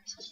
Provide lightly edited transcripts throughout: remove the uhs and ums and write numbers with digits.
Welcome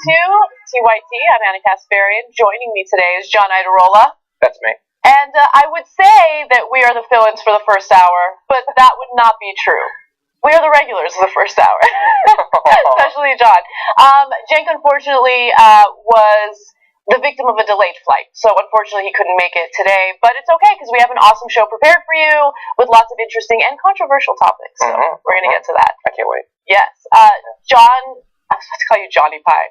to TYT. I'm Anna Kasparian. Joining me today is John Idarola. That's me. And I would say that we are the fill-ins for the first hour, but that would not be true. We are the regulars of the first hour, especially John. Cenk, unfortunately, was the victim of a delayed flight, so unfortunately he couldn't make it today, but it's okay because we have an awesome show prepared for you with lots of interesting and controversial topics, so we're going to get to that. I can't wait. Yes. John... I was about to call you Johnny Pie.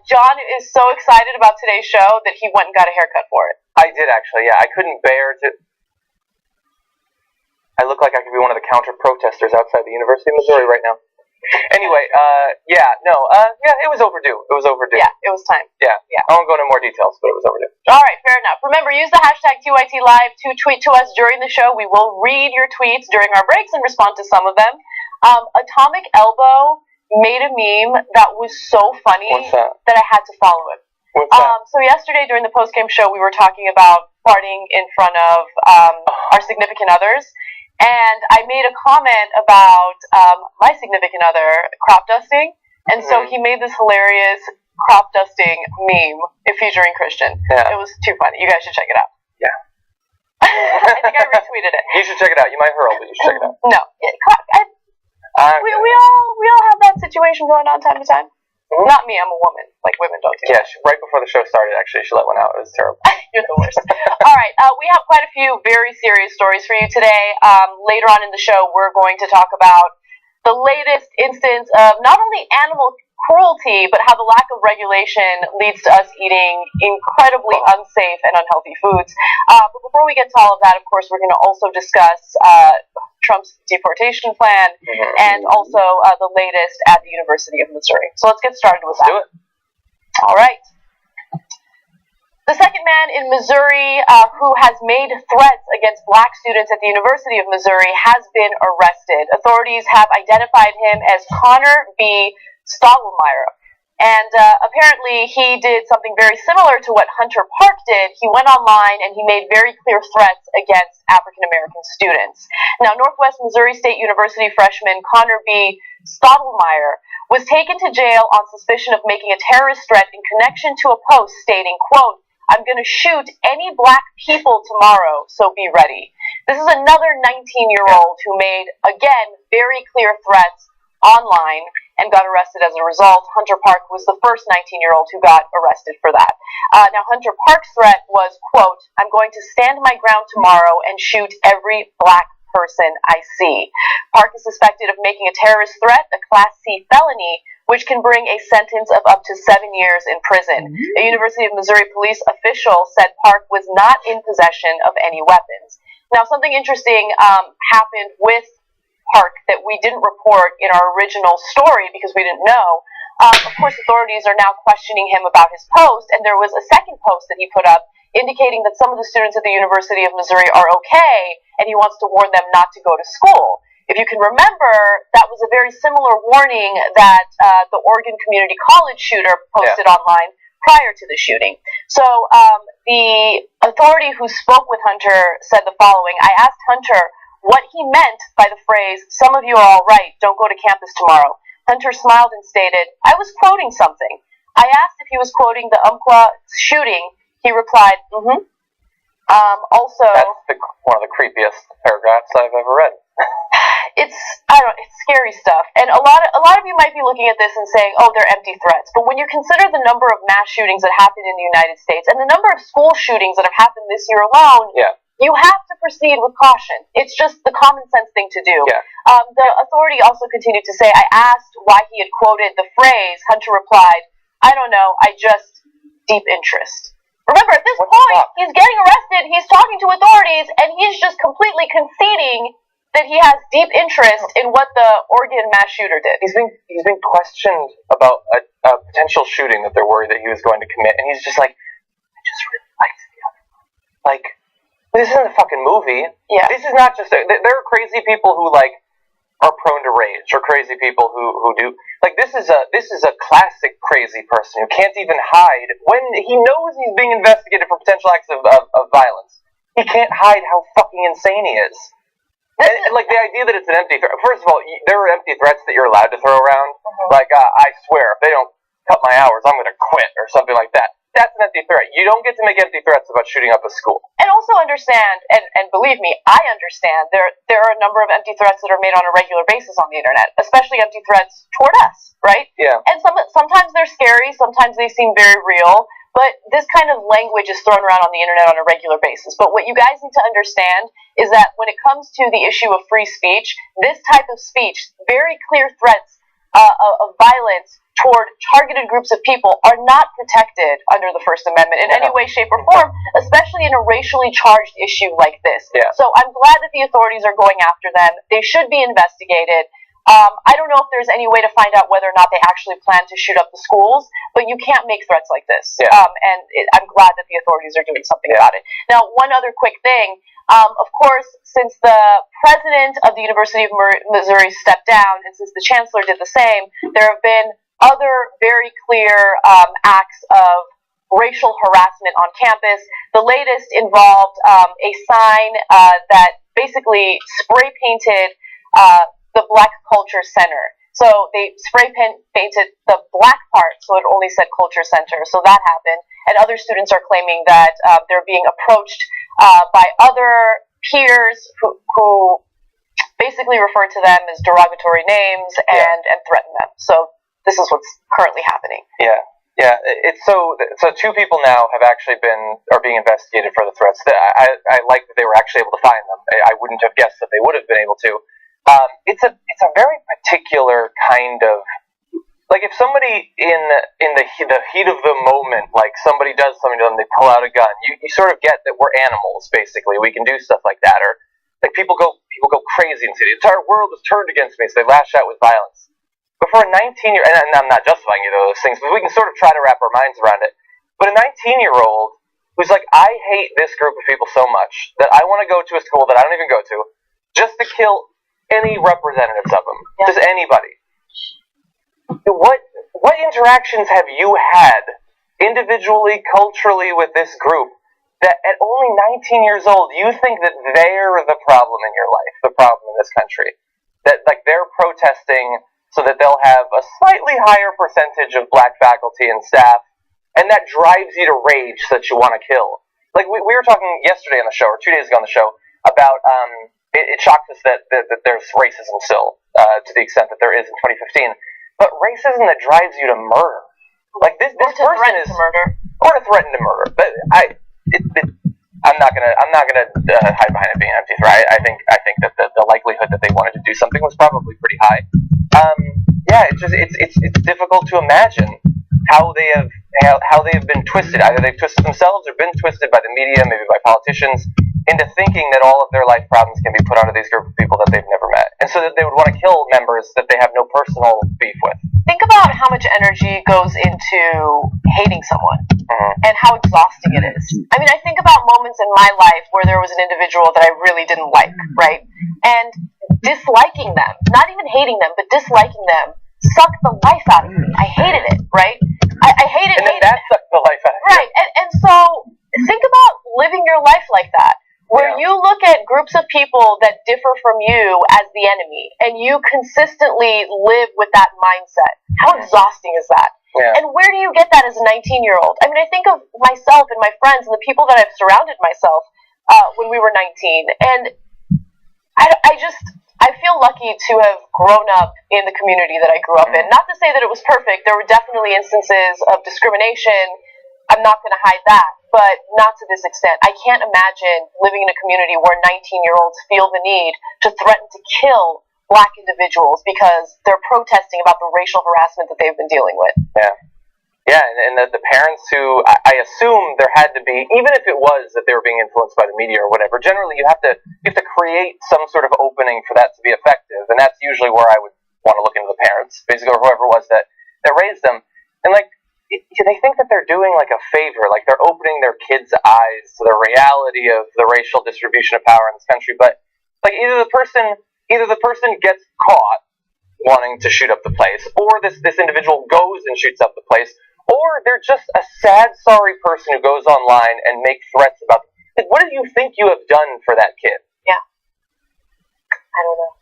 John is so excited about today's show that he went and got a haircut for it. I did, actually, yeah. I couldn't bear to... I look like I could be one of the counter-protesters outside the University of Missouri right now. Anyway, yeah, it was overdue. It was overdue. Yeah, it was time. Yeah. I won't go into more details, but it was overdue. All right, fair enough. Remember, use the hashtag TYT Live to tweet to us during the show. We will read your tweets during our breaks and respond to some of them. Atomic Elbow made a meme that was so funny that I had to follow it. What's that? So yesterday during the post-game show, we were talking about farting in front of our significant others, and I made a comment about my significant other crop dusting, and so he made this hilarious crop dusting meme featuring Christian. Yeah. It was too funny. You guys should check it out. Yeah. I think I retweeted it. You should check it out. You might hurl, but you should check it out. No. We all have that situation going on time to time. Mm-hmm. Not me, I'm a woman. Like, women don't do that. Yeah, right before the show started, actually, she let one out. It was terrible. You're the worst. All right, we have quite a few very serious stories for you today. Later on in the show, we're going to talk about the latest instance of not only animal cruelty, but how the lack of regulation leads to us eating incredibly unsafe and unhealthy foods. But before we get to all of that, of course, we're going to also discuss Trump's deportation plan and also the latest at the University of Missouri. So let's get started with that. Let's do it. All right. The second man in Missouri who has made threats against black students at the University of Missouri has been arrested. Authorities have identified him as Connor B. Stottlemyre. And apparently he did something very similar to what Hunter Park did. He went online and he made very clear threats against African-American students. Now, Northwest Missouri State University freshman Connor B. Stottlemyre was taken to jail on suspicion of making a terrorist threat in connection to a post stating, quote, I'm going to shoot any black people tomorrow, so be ready. This is another 19-year-old who made, again, very clear threats online and got arrested as a result. Hunter Park was the first 19-year-old who got arrested for that. Now, Hunter Park's threat was, quote, I'm going to stand my ground tomorrow and shoot every black person I see. Park is suspected of making a terrorist threat, a Class C felony, which can bring a sentence of up to 7 years in prison. A University of Missouri police official said Park was not in possession of any weapons. Now, something interesting happened with Park that we didn't report in our original story because we didn't know. Of course, authorities are now questioning him about his post, and there was a second post that he put up indicating that some of the students at the University of Missouri are okay, and he wants to warn them not to go to school. If you can remember, that was a very similar warning that the Oregon Community College shooter posted online prior to the shooting. So the authority who spoke with Hunter said the following. I asked Hunter what he meant by the phrase, some of you are all right, don't go to campus tomorrow. Hunter smiled and stated, I was quoting something. I asked if he was quoting the Umpqua shooting. He replied, also... That's one of the creepiest paragraphs I've ever read. It's scary stuff. And a lot of you might be looking at this and saying, oh, they're empty threats. But when you consider the number of mass shootings that happened in the United States and the number of school shootings that have happened this year alone, you have to proceed with caution. It's just the common sense thing to do. The authority also continued to say, I asked why he had quoted the phrase. Hunter replied, I don't know, I just deep interest. Remember, at this point, he's getting arrested, he's talking to authorities, and he's just completely conceding that he has deep interest in what the Oregon mass shooter did. He's being questioned about a potential shooting that they're worried that he was going to commit, and he's just like, I just really liked the other one. Like, this isn't a fucking movie. This is not just... There are crazy people who, like, are prone to rage, or crazy people who do... Like, this is a classic crazy person who can't even hide when he knows he's being investigated for potential acts of violence. He can't hide how fucking insane he is. And, like, the idea that it's an empty threat... First of all, there are empty threats that you're allowed to throw around. Like, I swear, if they don't cut my hours, I'm going to quit, or something like that. That's an empty threat. You don't get to make empty threats about shooting up a school. And also understand, and believe me, I understand, there are a number of empty threats that are made on a regular basis on the internet, especially empty threats toward us, right? Yeah. And sometimes they're scary, sometimes they seem very real, but this kind of language is thrown around on the internet on a regular basis. But what you guys need to understand is that when it comes to the issue of free speech, this type of speech, very clear threats of violence toward targeted groups of people are not protected under the First Amendment in any way, shape, or form, especially in a racially charged issue like this. So I'm glad that the authorities are going after them. They should be investigated. I don't know if there's any way to find out whether or not they actually plan to shoot up the schools, but you can't make threats like this. I'm glad that the authorities are doing something about it. Now, one other quick thing. Of course, since the president of the University of Missouri stepped down, and since the chancellor did the same, there have been other very clear acts of racial harassment on campus. The latest involved a sign that basically spray painted the Black Culture Center. So they spray painted the black part, so it only said Culture Center. So that happened. And other students are claiming that they're being approached by other peers who basically refer to them as derogatory names and threaten them. So this is what's currently happening. It's so two people now are being investigated for the threats. I like that they were actually able to find them. I wouldn't have guessed that they would have been able to. It's a very particular kind of, like, if somebody in the heat of the moment, like somebody does something to them, they pull out a gun. You sort of get that we're animals, basically. We can do stuff like that, or like people go crazy and say the entire world is turned against me, so they lash out with violence. But for a 19-year-old, and I'm not justifying either of those things, but we can sort of try to wrap our minds around it. But a 19-year-old who's like, I hate this group of people so much that I want to go to a school that I don't even go to just to kill any representatives of them, just anybody. What interactions have you had individually, culturally with this group that at only 19 years old you think that they're the problem in your life, the problem in this country? That, like, they're protesting so that they'll have a slightly higher percentage of black faculty and staff, and that drives you to rage so that you want to kill. Like we were talking yesterday on the show, or 2 days ago on the show, about it shocks us that there's racism still to the extent that there is in 2015, but racism that drives you to murder, like this person is to murder, or to threaten to murder. But I'm not gonna hide behind it being empty threat. I think that the likelihood that they wanted to do something was probably pretty high. Yeah, it's difficult to imagine how they have been twisted. Either they've twisted themselves or been twisted by the media, maybe by politicians, into thinking that all of their life problems can be put onto these group of people that they've never met, and so that they would want to kill members that they have no personal beef with. Think about how much energy goes into hating someone, and how exhausting it is. I mean, I think about moments in my life where there was an individual that I really didn't like, right? And disliking them, not even hating them, but disliking them, sucked the life out of me. I hated it, right? I hated it. And that sucked the life out of you. Right, and so think about living your life like that, where you look at groups of people that differ from you as the enemy, and you consistently live with that mindset. How exhausting is that? Yeah. And where do you get that as a 19-year-old? I mean, I think of myself and my friends and the people that I've surrounded myself when we were 19, and I feel lucky to have grown up in the community that I grew up in. Not to say that it was perfect. There were definitely instances of discrimination. I'm not going to hide that, but not to this extent. I can't imagine living in a community where 19-year-olds feel the need to threaten to kill black individuals because they're protesting about the racial harassment that they've been dealing with. Yeah. Yeah, and the parents who, I assume there had to be, even if it was that they were being influenced by the media or whatever, generally you have to create some sort of opening for that to be effective, and that's usually where I would want to look into the parents, basically, or whoever it was that raised them. And, like, they think that they're doing, like, a favor, like they're opening their kids' eyes to the reality of the racial distribution of power in this country, but, like, either the person gets caught wanting to shoot up the place, or this individual goes and shoots up the place, or they're just a sad, sorry person who goes online and makes threats about them. Like, what do you think you have done for that kid? Yeah. I don't know.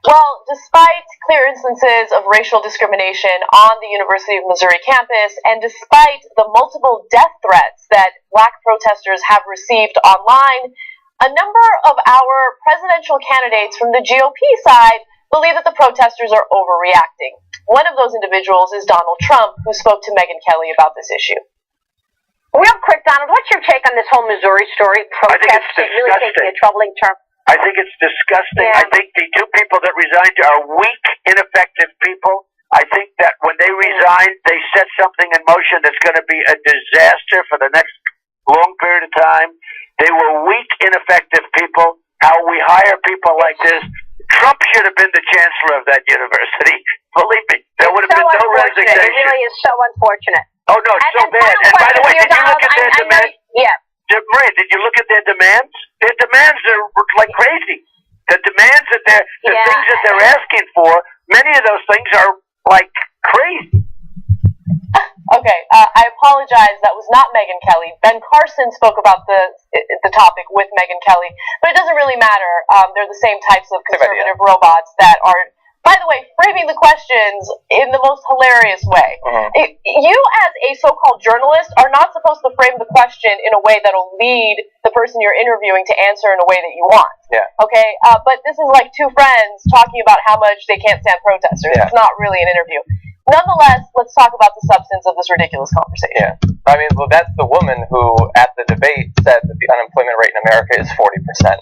Well, despite clear instances of racial discrimination on the University of Missouri campus, and despite the multiple death threats that black protesters have received online, a number of our presidential candidates from the GOP side believe that the protesters are overreacting. One of those individuals is Donald Trump, who spoke to Megyn Kelly about this issue. Real quick, Donald, what's your take on this whole Missouri story? I think it's disgusting. Really taking a troubling turn. I think it's disgusting. Yeah. I think the two people that resigned are weak, ineffective people. I think that when they resigned, they set something in motion that's going to be a disaster for the next long period of time. They were weak, ineffective people. How we hire people like this. Trump should have been the chancellor of that university. Believe me, there would have been no resignation. It really is so unfortunate. Oh, no, it's so bad. And by the way, did you look at their demands? Yeah. Maria, did you look at their demands? Their demands are like crazy. The demands that things that they're asking for, many of those things are like crazy. Okay, I apologize. That was not Megyn Kelly. Ben Carson spoke about the topic with Megyn Kelly, but it doesn't really matter. They're the same types of conservative robots that are, by the way, framing the questions in the most hilarious way. You, as a so-called journalist, are not supposed to frame the question in a way that'll lead the person you're interviewing to answer in a way that you want. Yeah. Okay? But this is like two friends talking about how much they can't stand protesters. Yeah. It's not really an interview. Nonetheless, let's talk about the substance of this ridiculous conversation. Yeah. I mean, well, that's the woman who, at the debate, said that the unemployment rate in America is 40%.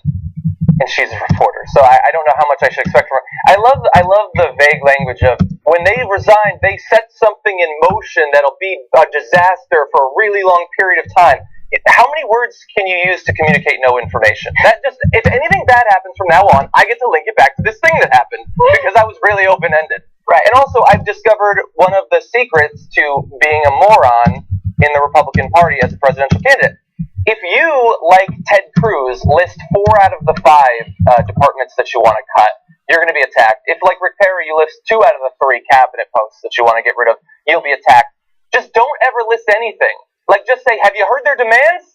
And she's a reporter, so I don't know how much I should expect from her. I love the vague language of, when they resigned, they set something in motion that'll be a disaster for a really long period of time. How many words can you use to communicate no information? That just, if anything bad happens from now on, I get to link it back to this thing that happened, because that was really open-ended. Right. And also, I've discovered one of the secrets to being a moron in the Republican Party as a presidential candidate. If you, like Ted Cruz, list 4 out of the 5 departments that you want to cut, you're going to be attacked. If, like Rick Perry, you list 2 out of the 3 cabinet posts that you want to get rid of, you'll be attacked. Just don't ever list anything. Like, just say, have you heard their demands?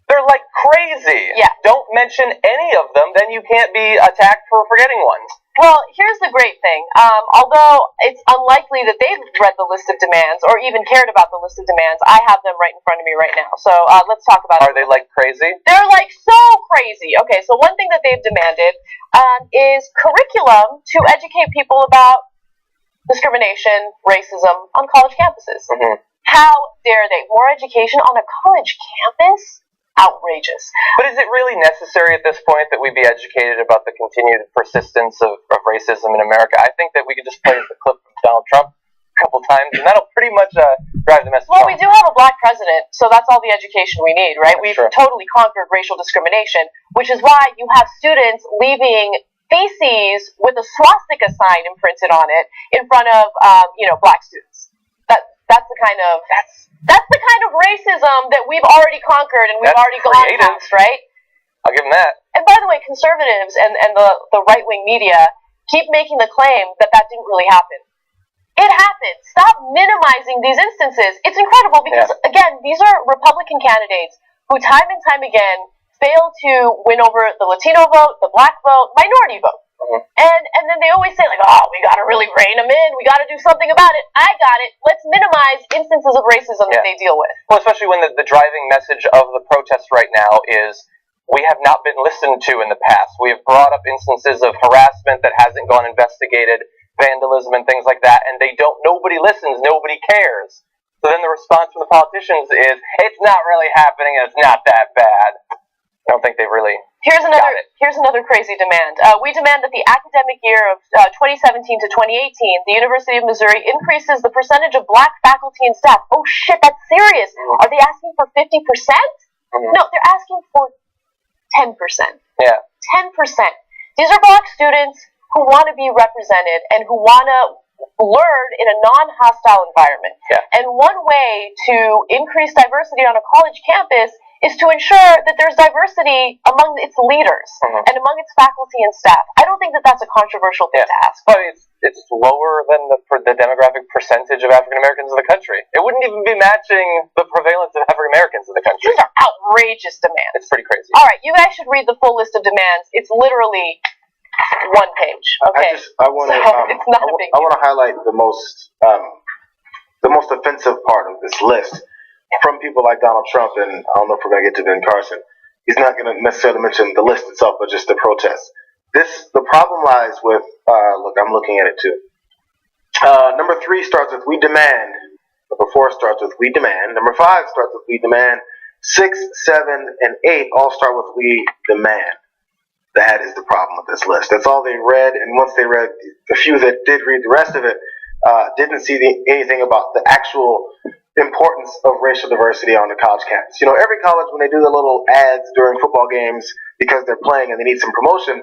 They're like crazy. Yeah. Don't mention any of them, then you can't be attacked for forgetting ones. Well, here's the great thing. Although it's unlikely that they've read the list of demands or even cared about the list of demands, I have them right in front of me right now. So let's talk about it. Are they like crazy? They're like so crazy. Okay, so one thing that they've demanded is curriculum to educate people about discrimination, racism on college campuses. Mm-hmm. How dare they? More education on a college campus? Outrageous. But is it really necessary at this point that we be educated about the continued persistence of racism in America? I think that we could just play the clip from Donald Trump a couple times, and that'll pretty much drive the message home. Well, we do have a black president, so that's all the education we need, right? We've Sure. totally conquered racial discrimination, which is why you have students leaving feces with a swastika sign imprinted on it in front of, black students. That's the kind of racism that we've already conquered and we've That's already gone creative. past, right? I'll give them that. And by the way, conservatives and the right-wing media keep making the claim that didn't really happen. It happened. Stop minimizing these instances. It's incredible because, again, these are Republican candidates who time and time again fail to win over the Latino vote, the black vote, minority vote. Mm-hmm. And then they always say, like, we got to really rein them in. We got to do something about it. I got it. Let's minimize instances of racism that they deal with. Well, especially when the driving message of the protest right now is we have not been listened to in the past. We have brought up instances of harassment that hasn't gone investigated, vandalism and things like that, and nobody listens, nobody cares. So then the response from the politicians is, it's not really happening, and it's not that bad. I don't think they really Here's another crazy demand. We demand that the academic year of 2017 to 2018, the University of Missouri increases the percentage of black faculty and staff. Oh shit, that's serious. Mm-hmm. Are they asking for 50%? Mm-hmm. No, they're asking for 10%. Yeah. 10%. These are black students who want to be represented and who want to learn in a non-hostile environment. Yeah. And one way to increase diversity on a college campus is to ensure that there's diversity among its leaders and among its faculty and staff. I don't think that that's a controversial thing to ask. But it's lower than the demographic percentage of African Americans in the country. It wouldn't even be matching the prevalence of African Americans in the country. These are outrageous demands. It's pretty crazy. All right, you guys should read the full list of demands. It's literally one page. Okay, I want it's not a big deal. I want to highlight the most offensive part of this list from people like Donald Trump, and I don't know if we're going to get to Ben Carson. He's not going to necessarily mention the list itself, but just the protests. The problem lies with, I'm looking at it too. Number 3 starts with we demand. Number 4 starts with we demand. Number 5 starts with we demand. 6, 7, and 8 all start with we demand. That is the problem with this list. That's all they read, and once they read, the few that did read the rest of it, didn't see anything about the actual importance of racial diversity on the college campus. Every college, when they do the little ads during football games because they're playing and they need some promotion,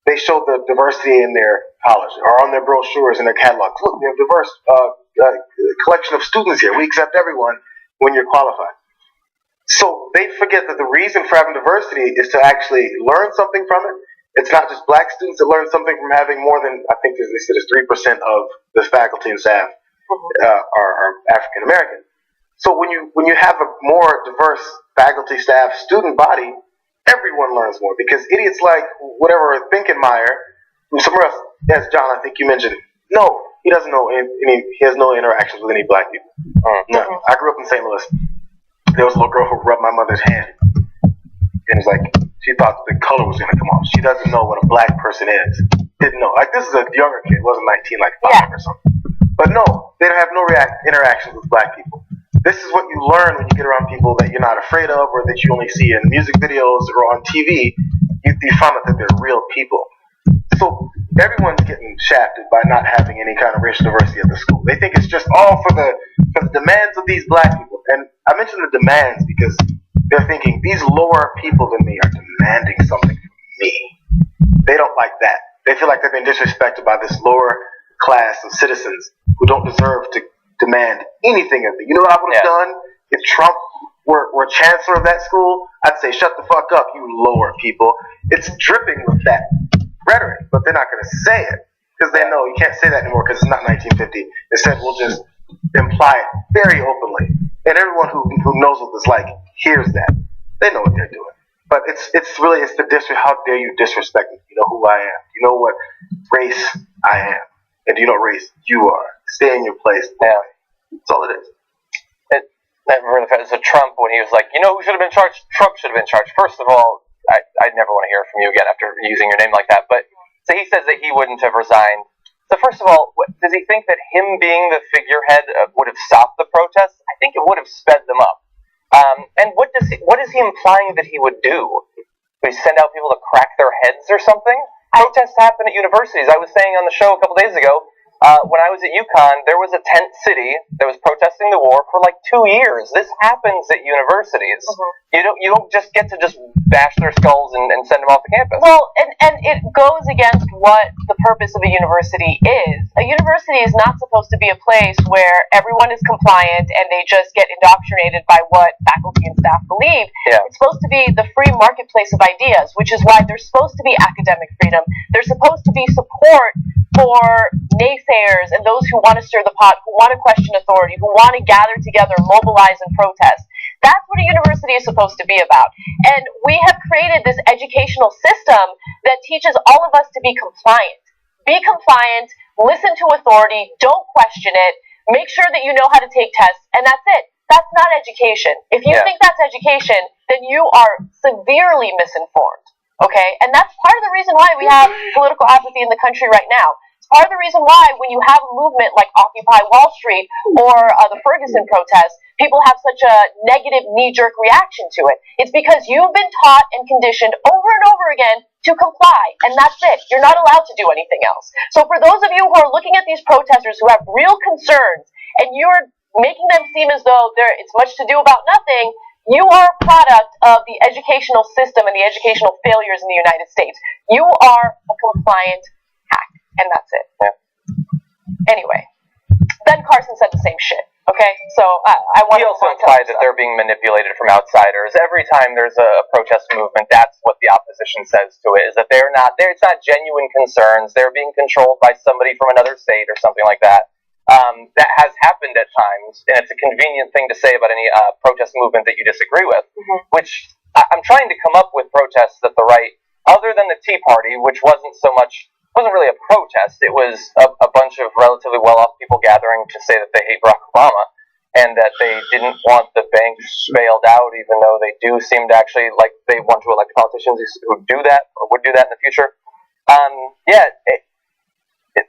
they show the diversity in their college or on their brochures and their catalogs. Look, we have diverse collection of students here. We accept everyone when you're qualified. So they forget that the reason for having diversity is to actually learn something from it. It's not just black students that learn something from having more than, I think they said it's 3% of the faculty and staff are African American. So when you have a more diverse faculty, staff, student body, everyone learns more because idiots like whatever Finkenmeyer, who somewhere else, as John, I think you mentioned, no, he doesn't know he has no interactions with any black people. None. I grew up in St. Louis. There was a little girl who rubbed my mother's hand, and it was like she thought the color was going to come off. She doesn't know what a black person is. Didn't know. Like, this is a younger kid. It wasn't 19, like 5 or something. But no, they don't have no interactions with black people. This is what you learn when you get around people that you're not afraid of or that you only see in music videos or on TV. You find out that they're real people. So everyone's getting shafted by not having any kind of racial diversity at the school. They think it's just all for the demands of these black people. And I mention the demands because they're thinking these lower people than me are demanding something from me. They don't like that. They feel like they've been disrespected by this lower class of citizens who don't deserve to demand anything of me. You know what I would have done if Trump were chancellor of that school? I'd say, shut the fuck up, you lower people. It's dripping with that rhetoric, but they're not going to say it because they know you can't say that anymore because it's not 1950. Instead, we'll just imply it very openly. And everyone who knows what it's like hears that. They know what they're doing. But it's the disrespect. How dare you disrespect me? You know who I am. You know what race I am, and do you know what race you are. Stay in your place. Yeah, that's all it is. So Trump, when he was like, you know who should have been charged? Trump should have been charged. First of all, I'd never want to hear from you again after using your name like that. But so he says that he wouldn't have resigned. So first of all, does he think that him being the figurehead would have stopped the protests? I think it would have sped them up. And what is he implying that he would do? Would he send out people to crack their heads or something? Protests happen at universities. I was saying on the show a couple days ago, when I was at UConn, there was a tent city that was protesting the war for like 2 years. This happens at universities. Mm-hmm. You don't just get to just bash their skulls and send them off the campus. Well, and it goes against what the purpose of a university is. A university is not supposed to be a place where everyone is compliant and they just get indoctrinated by what faculty and staff believe. Yeah. It's supposed to be the free marketplace of ideas, which is why there's supposed to be academic freedom. There's supposed to be support for naysayers and those who want to stir the pot, who want to question authority, who want to gather together, mobilize, and protest. That's what a university is supposed to be about. And we have created this educational system that teaches all of us to be compliant. Be compliant, listen to authority, don't question it, make sure that you know how to take tests, and that's it. That's not education. If you think that's education, then you are severely misinformed. Okay? And that's part of the reason why we have political apathy in the country right now. Part of the reason why when you have a movement like Occupy Wall Street or the Ferguson protests, people have such a negative knee-jerk reaction to it. It's because you've been taught and conditioned over and over again to comply, and that's it. You're not allowed to do anything else. So for those of you who are looking at these protesters who have real concerns, and you're making them seem as though it's much to do about nothing, you are a product of the educational system and the educational failures in the United States. You are a compliant hack. And that's it. Yeah. Anyway, Ben Carson said the same shit. Okay, so I want. He also implied that they're being manipulated from outsiders. Every time there's a protest movement, that's what the opposition says to it: is that they're not there. It's not genuine concerns. They're being controlled by somebody from another state or something like that. That has happened at times, and it's a convenient thing to say about any protest movement that you disagree with. Mm-hmm. Which I'm trying to come up with protests that the right, other than the Tea Party, which wasn't really a protest. It was a bunch of relatively well-off people gathering to say that they hate Barack Obama and that they didn't want the banks bailed out, even though they do seem to actually like they want to elect politicians who do that or would do that in the future.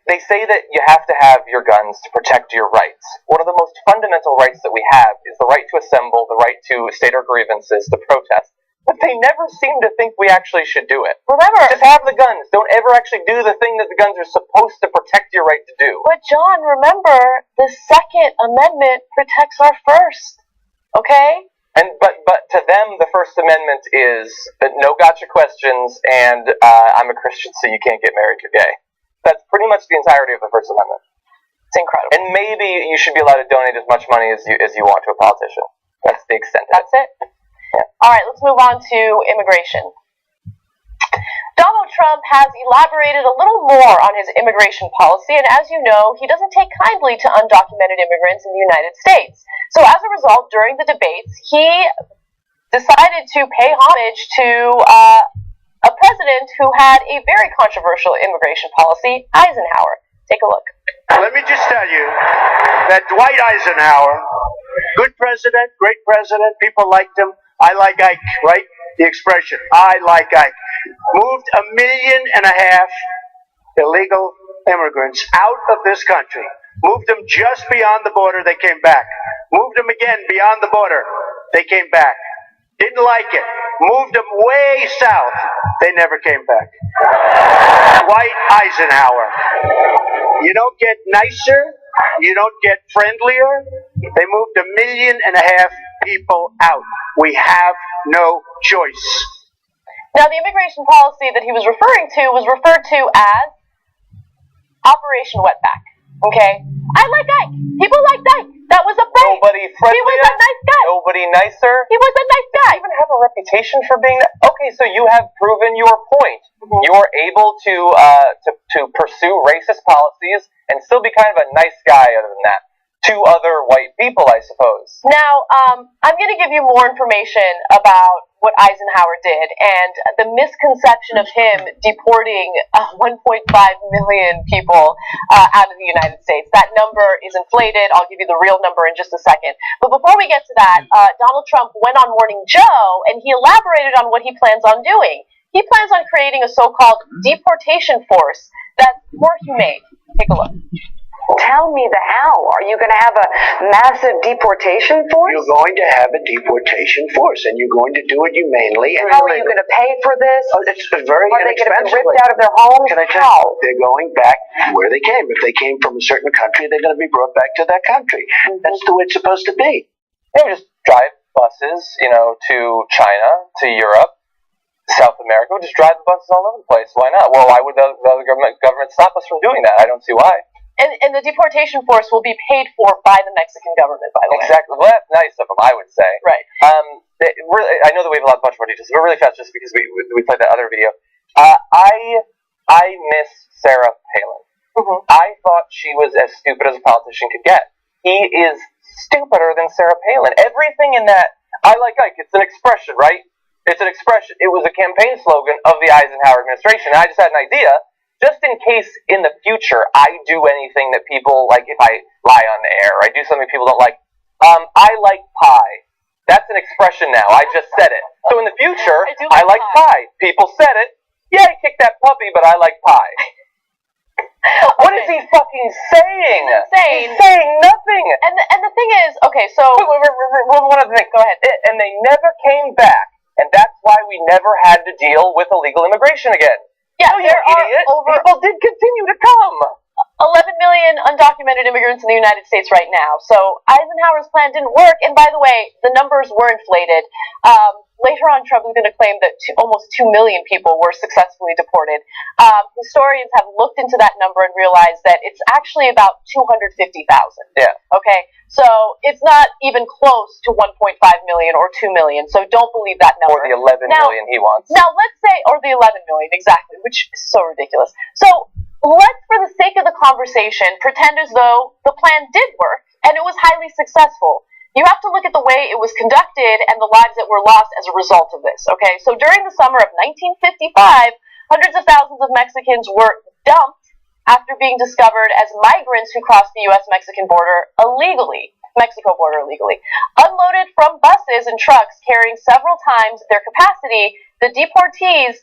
They say that you have to have your guns to protect your rights. One of the most fundamental rights that we have is the right to assemble, the right to state our grievances, to protest. But they never seem to think we actually should do it. Remember, just have the guns. Don't ever actually do the thing that the guns are supposed to protect your right to do. But John, remember, the Second Amendment protects our First. Okay? But to them, the First Amendment is no gotcha questions, and I'm a Christian, so you can't get married, you're gay. That's pretty much the entirety of the First Amendment. It's incredible. And maybe you should be allowed to donate as much money as you want to a politician. That's the extent of it. That's it? Yeah. All right, let's move on to immigration. Donald Trump has elaborated a little more on his immigration policy, and as you know, he doesn't take kindly to undocumented immigrants in the United States. So as a result, during the debates, he decided to pay homage to a president who had a very controversial immigration policy, Eisenhower. Take a look. Let me just tell you that Dwight Eisenhower, good president, great president, people liked him. I like Ike, right? The expression, I like Ike. Moved 1.5 million illegal immigrants out of this country. Moved them just beyond the border, they came back. Moved them again beyond the border, they came back. Didn't like it. Moved them way south, they never came back. Dwight Eisenhower. You don't get nicer, you don't get friendlier. They moved 1.5 million people out. We have no choice. Now, the immigration policy that he was referring to was referred to as Operation Wetback. Okay? I like Ike. People liked Ike. That was a fight. Nobody friendlier. He was a nice guy. Nobody nicer. He was a nice guy. Even have a reputation for being that. Okay, so you have proven your point. Mm-hmm. You are able to pursue racist policies and still be kind of a nice guy other than that. To other white people, I suppose. Now, I'm going to give you more information about what Eisenhower did, and the misconception of him deporting 1.5 million people out of the United States. That number is inflated. I'll give you the real number in just a second. But before we get to that, Donald Trump went on Morning Joe, and he elaborated on what he plans on doing. He plans on creating a so-called deportation force that's more humane. Take a look. Tell me the how. Are you going to have a massive deportation force? You're going to have a deportation force, and you're going to do it humanely. And How are you going to pay for this? Oh, it's very Are they going to be inexpensive. ripped out of their homes? Can I tell you? They're going back where they came. If they came from a certain country, they're going to be brought back to that country. That's the way it's supposed to be. Yeah, we just drive buses, to China, to Europe, South America. We just drive the buses all over the place. Why not? Well, why would the other government stop us from doing that? I don't see why. And the deportation force will be paid for by the Mexican government, by the way. Exactly. Well, that's nice of them, I would say. Right. I know that we have a bunch more details, but really fast, just because we played that other video. I miss Sarah Palin. Mm-hmm. I thought she was as stupid as a politician could get. He is stupider than Sarah Palin. Everything in that, I like Ike, it's an expression, right? It's an expression. It was a campaign slogan of the Eisenhower administration. And I just had an idea, just in case in the future I do anything that people, like if I lie on the air, or I do something people don't like. I like pie. That's an expression now. I just said it. So in the future, I like pie. People said it. Yeah, I kicked that puppy, but I like pie. What is he fucking saying? He's insane. He's saying nothing. And the thing is, okay, so One other thing. Go ahead. And they never came back, and that's why we never had to deal with illegal immigration again. yeah, No, you there are idiot. over People did continue to come. 11 million undocumented immigrants in the United States right now. So Eisenhower's plan didn't work. And by the way, the numbers were inflated. Later on, Trump is going to claim that almost 2 million people were successfully deported. Historians have looked into that number and realized that it's actually about 250,000. Yeah. Okay, so it's not even close to 1.5 million or 2 million. So don't believe that number. Or the 11 million he wants. Now, let's say, or the 11 million, exactly, which is so ridiculous. So let's, for the sake of the conversation, pretend as though the plan did work and it was highly successful. You have to look at the way it was conducted and the lives that were lost as a result of this, okay? So during the summer of 1955, hundreds of thousands of Mexicans were dumped after being discovered as migrants who crossed the U.S.-Mexican border illegally, Unloaded from buses and trucks carrying several times their capacity, the deportees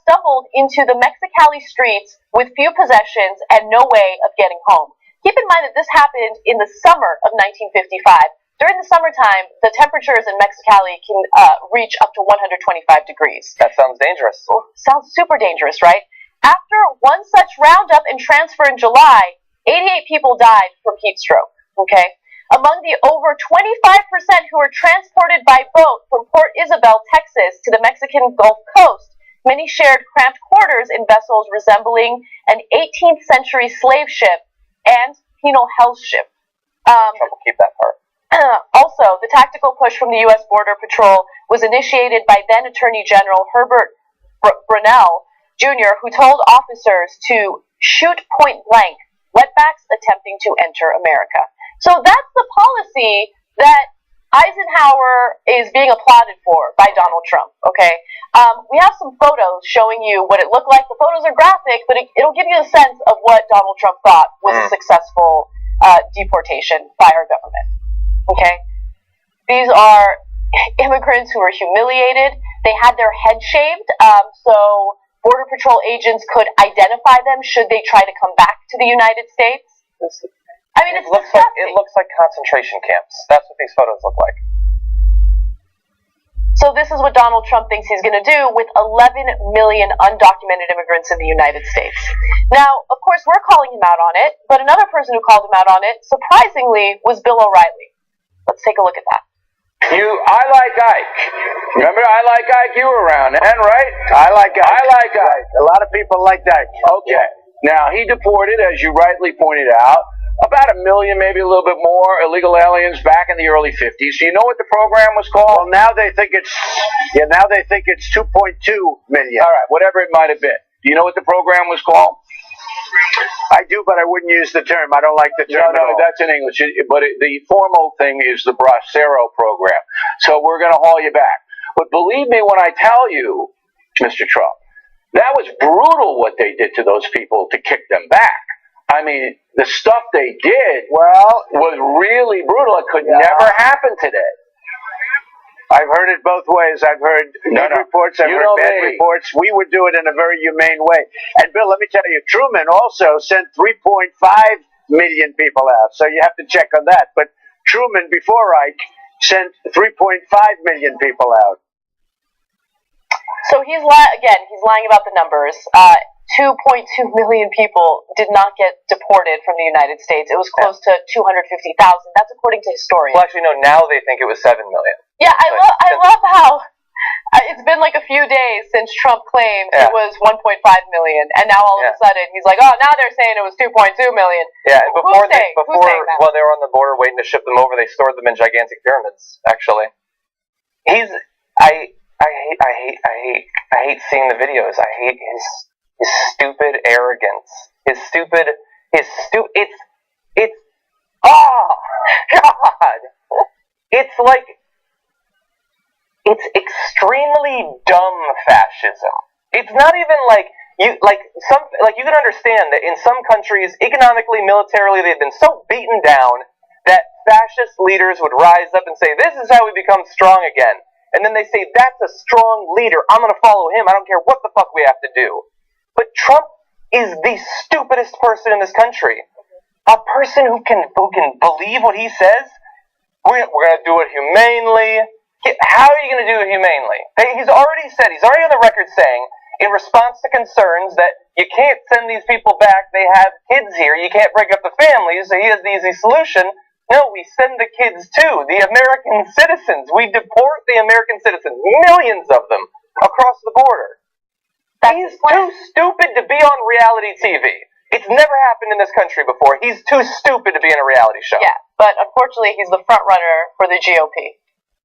stumbled into the Mexicali streets with few possessions and no way of getting home. Keep in mind that this happened in the summer of 1955. During the summertime, the temperatures in Mexicali can reach up to 125 degrees. That sounds dangerous. Sounds super dangerous, right? After one such roundup and transfer in July, 88 people died from heat stroke, okay? Among the over 25% who were transported by boat from Port Isabel, Texas, to the Mexican Gulf Coast, many shared cramped quarters in vessels resembling an 18th century slave ship and penal hell ship. Trump will keep that part. Also, the tactical push from the U.S. Border Patrol was initiated by then Attorney General Herbert Brunel, Jr., who told officers to shoot point blank wetbacks attempting to enter America. So that's the policy that Eisenhower is being applauded for by Donald Trump, okay? We have some photos showing you what it looked like. The photos are graphic, but it'll give you a sense of what Donald Trump thought was a successful deportation by our government. Okay, these are immigrants who were humiliated. They had their heads shaved, so Border Patrol agents could identify them should they try to come back to the United States. I mean, it looks like concentration camps. That's what these photos look like. So this is what Donald Trump thinks he's going to do with 11 million undocumented immigrants in the United States. Now, of course, we're calling him out on it, but another person who called him out on it, surprisingly, was Bill O'Reilly. Let's take a look at that. I like Ike. Remember, I like Ike, you were around then, right? I like Ike. A lot of people like Ike. Okay. Now, he deported, as you rightly pointed out, about 1 million, maybe a little bit more, illegal aliens back in the early 50s. So you know what the program was called? Well, now they think it's 2.2 million. All right, whatever it might have been. Do you know what the program was called? I do, but I wouldn't use the term. I don't like the term. No, that's in English. But the formal thing is the Bracero program. So we're going to haul you back. But believe me when I tell you, Mr. Trump, that was brutal what they did to those people to kick them back. I mean, the stuff they did was really brutal. It could never happen today. I've heard it both ways. I've heard good reports. I've heard bad reports. We would do it in a very humane way. And Bill, let me tell you, Truman also sent 3.5 million people out. So you have to check on that. But Truman, before Ike, sent 3.5 million people out. So he's lying about the numbers. 2.2 million people did not get deported from the United States. It was close to 250,000. That's according to historians. Well, actually, no. Now they think it was 7 million. Yeah, I love how it's been like a few days since Trump claimed it was 1.5 million, and now all of a sudden he's like, oh, now they're saying it was 2.2 million. Yeah, and before while they were on the border waiting to ship them over, they stored them in gigantic pyramids. Actually, I hate seeing the videos. I hate his stupid arrogance. It's oh God. It's like it's extremely dumb fascism. It's not even like you can understand that in some countries, economically, militarily, they've been so beaten down that fascist leaders would rise up and say, "This is how we become strong again." And then they say, "That's a strong leader. I'm going to follow him. I don't care what the fuck we have to do." But Trump is the stupidest person in this country. A person who can believe what he says. We're going to do it humanely. How are you going to do it humanely? He's already on the record saying, in response to concerns that you can't send these people back, they have kids here, you can't break up the families, so he has the easy solution. No, we send the kids too, the American citizens. We deport the American citizens, millions of them, across the border. He's too stupid to be on reality TV. It's never happened in this country before. He's too stupid to be in a reality show. Yeah, but unfortunately, he's the front runner for the GOP.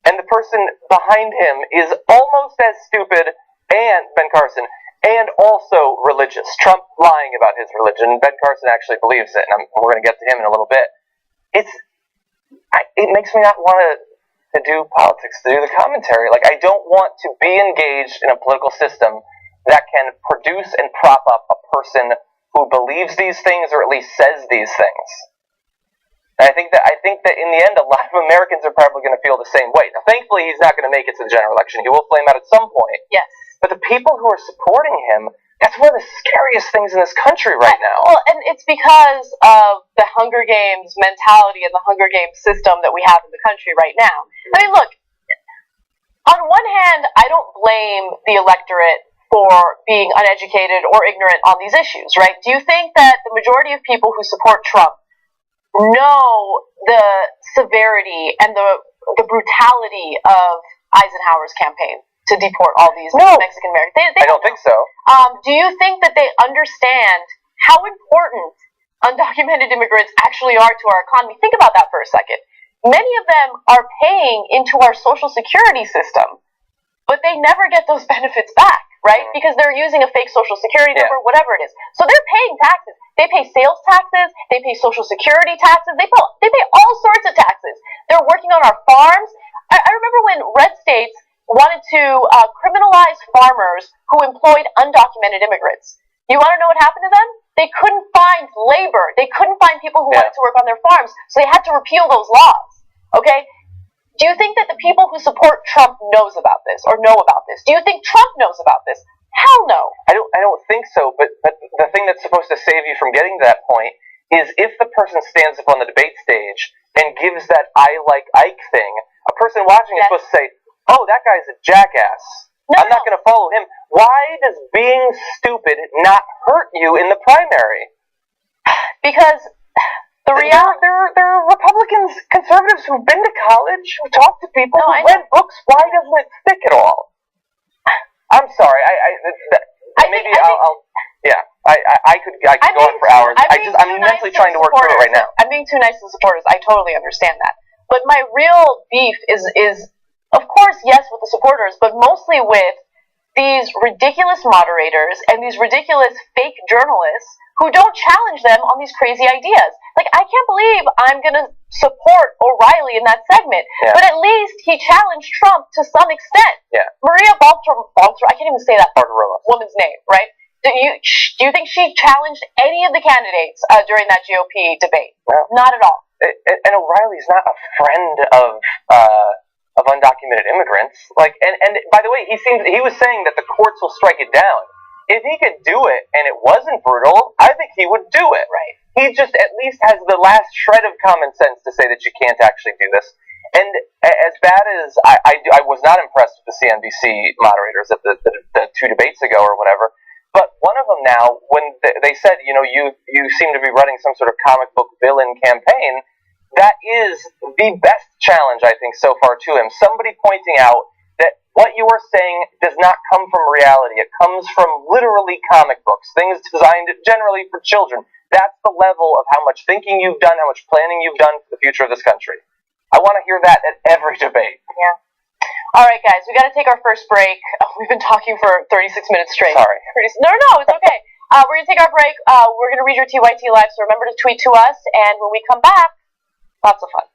And the person behind him is almost as stupid, and Ben Carson, and also religious. Trump lying about his religion. Ben Carson actually believes it, and we're going to get to him in a little bit. It makes me not want to do politics, to do the commentary. Like, I don't want to be engaged in a political system that can produce and prop up a person who believes these things, or at least says these things. And I think that in the end, a lot of Americans are probably going to feel the same way. Now, thankfully, he's not going to make it to the general election. He will flame out at some point. Yes. But the people who are supporting him, that's one of the scariest things in this country right now. Well, and it's because of the Hunger Games mentality and the Hunger Games system that we have in the country right now. I mean, look, on one hand, I don't blame the electorate for being uneducated or ignorant on these issues, right? Do you think that the majority of people who support Trump know the severity and the brutality of Eisenhower's campaign to deport all these Mexican Americans? I don't think so. Do you think that they understand how important undocumented immigrants actually are to our economy? Think about that for a second. Many of them are paying into our Social Security system, but they never get those benefits back, right? Because they're using a fake Social Security number, whatever it is. So they're paying taxes. They pay sales taxes. They pay Social Security taxes. They pay all sorts of taxes. They're working on our farms. I remember when red states wanted to criminalize farmers who employed undocumented immigrants. You want to know what happened to them? They couldn't find labor. They couldn't find people who wanted to work on their farms, so they had to repeal those laws. Okay? Do you think that the people who support Trump knows about this or know about this? Do you think Trump knows about this? Hell no. I don't think so, but the thing that's supposed to save you from getting to that point is if the person stands up on the debate stage and gives that I like Ike thing, a person watching is supposed to say, "Oh, that guy's a jackass. I'm not going to follow him." Why does being stupid not hurt you in the primary? Because the reality... There are Republicans, conservatives who've been to college, who talk to people, who read books. Why doesn't it stick at all? I'm sorry. I could go on for hours. I'm mentally trying to work through it right now. I'm being too nice to supporters. I totally understand that. But my real beef is of course, yes, with the supporters, but mostly with these ridiculous moderators and these ridiculous fake journalists who don't challenge them on these crazy ideas. Like, I can't believe I'm going to support O'Reilly in that segment, but at least he challenged Trump to some extent. Yeah. Maria Baltimore, I can't even say that Bartiromo. woman's name, right? Do you think she challenged any of the candidates during that GOP debate? No. Not at all. And O'Reilly's not a friend of undocumented immigrants. Like, and by the way, he was saying that the courts will strike it down. If he could do it and it wasn't brutal, I think he would do it. Right. He just at least has the last shred of common sense to say that you can't actually do this. And as bad as I was not impressed with the CNBC moderators at the 2 debates ago or whatever, but one of them now, when they said, you seem to be running some sort of comic book villain campaign, that is the best challenge, I think, so far to him. Somebody pointing out that what you are saying does not come from reality. It comes from literally comic books, things designed generally for children. That's the level of how much thinking you've done, how much planning you've done for the future of this country. I want to hear that at every debate. Yeah. All right, guys, we got to take our first break. We've been talking for 36 minutes straight. Sorry. No, it's okay. We're going to take our break. We're going to read your TYT Live, so remember to tweet to us, and when we come back, lots of fun.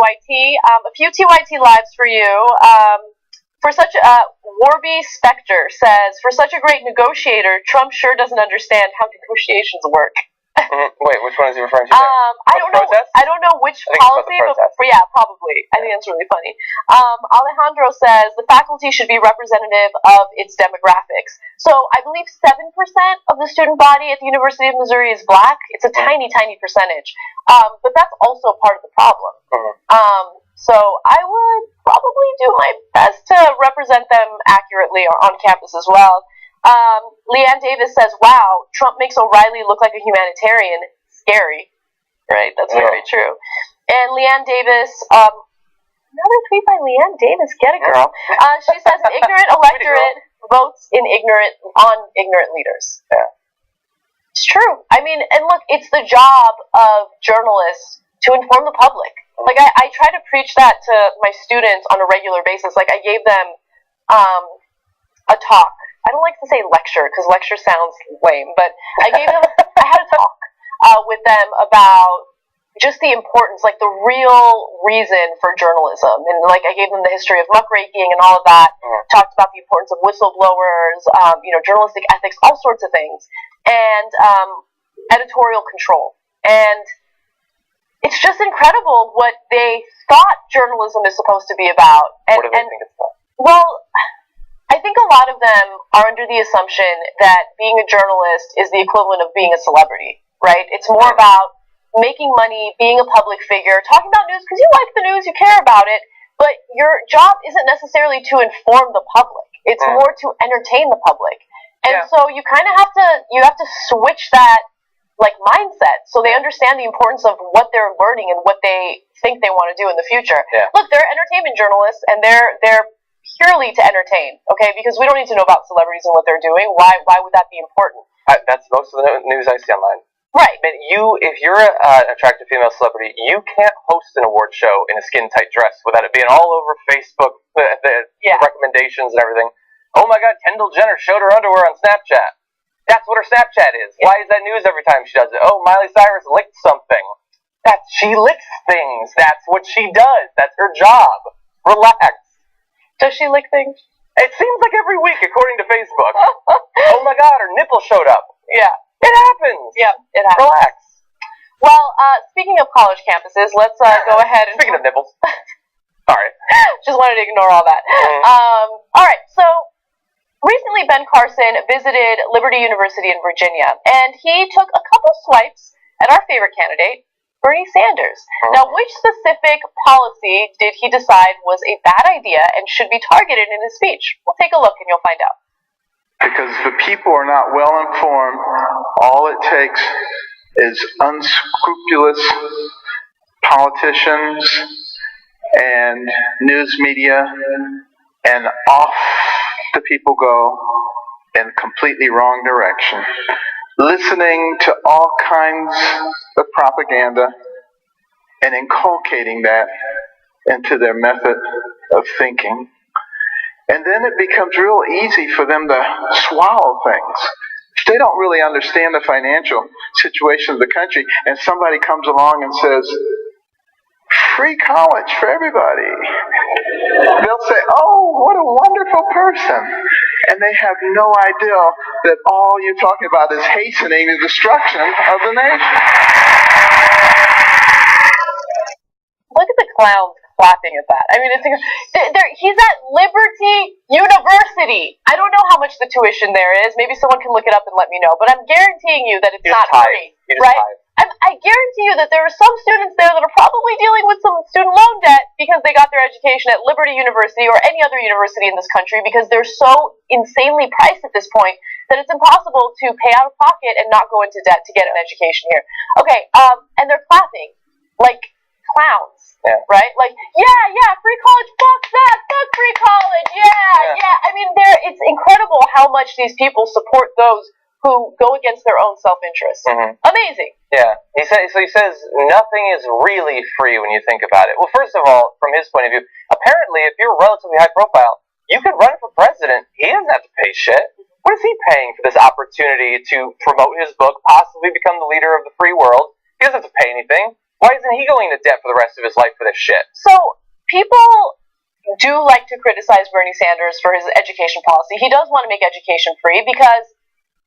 TYT. A few TYT lives for you. Warby Specter says, for such a great negotiator, Trump sure doesn't understand how negotiations work. Wait, which one is he referring to? I don't know. I don't know which policy, but yeah, probably. I think that's really funny. Alejandro says the faculty should be representative of its demographics. So I believe 7% of the student body at the University of Missouri is black. It's a tiny, tiny percentage, but that's also part of the problem. So I would probably do my best to represent them accurately on campus as well. Leanne Davis says, wow, Trump makes O'Reilly look like a humanitarian. Scary. Right, that's very true. And Leanne Davis, another tweet by Leanne Davis, get it, girl. She says, an ignorant electorate votes on ignorant leaders. Yeah. It's true. I mean, and look, it's the job of journalists to inform the public. Like, I try to preach that to my students on a regular basis. Like, I gave them a talk. I don't like to say lecture because lecture sounds lame, but I had a talk with them about just the importance, like the real reason for journalism. And like I gave them the history of muckraking and all of that, talked about the importance of whistleblowers, journalistic ethics, all sorts of things, and editorial control. And it's just incredible what they thought journalism is supposed to be about. And, what do they think it's about? Well, I think a lot of them are under the assumption that being a journalist is the equivalent of being a celebrity, right? It's more about making money, being a public figure, talking about news because you like the news, you care about it, but your job isn't necessarily to inform the public. It's more to entertain the public. And so you kind of have to switch that like mindset so they understand the importance of what they're learning and what they think they want to do in the future. Yeah. Look, they're entertainment journalists and they're purely to entertain, okay? Because we don't need to know about celebrities and what they're doing. Why would that be important? That's most of the news I see online. Right. I mean, if you're an attractive female celebrity, you can't host an award show in a skin-tight dress without it being all over Facebook, the recommendations and everything. Oh my God, Kendall Jenner showed her underwear on Snapchat. That's what her Snapchat is. Yeah. Why is that news every time she does it? Oh, Miley Cyrus licked something. She licks things. That's what she does. That's her job. Relax. Does she lick things? It seems like every week, according to Facebook. Oh my God, her nipple showed up. Yeah. It happens. Yeah, it happens. Relax. Well, speaking of college campuses, let's go ahead and... Speaking of nipples. Sorry. Just wanted to ignore all that. All right, so recently Ben Carson visited Liberty University in Virginia, and he took a couple swipes at our favorite candidate, Bernie Sanders. Now, which specific policy did he decide was a bad idea and should be targeted in his speech? We'll take a look and you'll find out. Because if the people are not well informed, all it takes is unscrupulous politicians and news media, and off the people go in a completely wrong direction. Listening to all kinds of propaganda and inculcating that into their method of thinking. And then it becomes real easy for them to swallow things. If they don't really understand the financial situation of the country, and somebody comes along and says, free college for everybody, they'll say, oh, what a wonderful person. And they have no idea that all you're talking about is hastening the destruction of the nation. Look at the clowns clapping at that. I mean, he's at Liberty University. I don't know how much the tuition there is. Maybe someone can look it up and let me know. But I'm guaranteeing you that it's not free, right? I guarantee you that there are some students there that are probably dealing with some student loan debt because they got their education at Liberty University or any other university in this country because they're so insanely priced at this point that it's impossible to pay out of pocket and not go into debt to get an education here. Okay, and they're clapping like clowns, right? Like, yeah, free college, fuck that, fuck free college, yeah. I mean, it's incredible how much these people support those who go against their own self-interest. Amazing. Yeah. He says nothing is really free when you think about it. Well, first of all, from his point of view, apparently if you're relatively high profile, you could run for president. He doesn't have to pay shit. What is he paying for this opportunity to promote his book, possibly become the leader of the free world? He doesn't have to pay anything. Why isn't he going into debt for the rest of his life for this shit? So people do like to criticize Bernie Sanders for his education policy. He does want to make education free because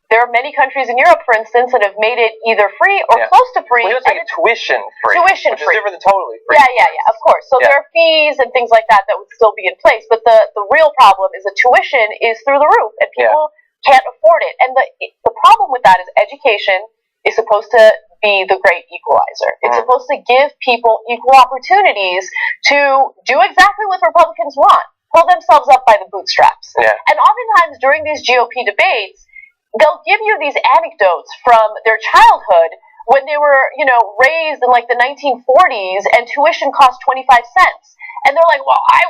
there are many countries in Europe, for instance, that have made it either free or close to free. Well, he was making tuition free. Tuition which free. is different than totally free. Yeah, of course. So there are fees and things like that would still be in place. But the real problem is the tuition is through the roof, and people can't afford it. And the problem with that is education is supposed to be the great equalizer. It's supposed to give people equal opportunities to do exactly what Republicans want, pull themselves up by the bootstraps. Yeah. And oftentimes during these GOP debates, they'll give you these anecdotes from their childhood when they were, raised in like the 1940s and tuition cost 25 cents. And they're like, well, I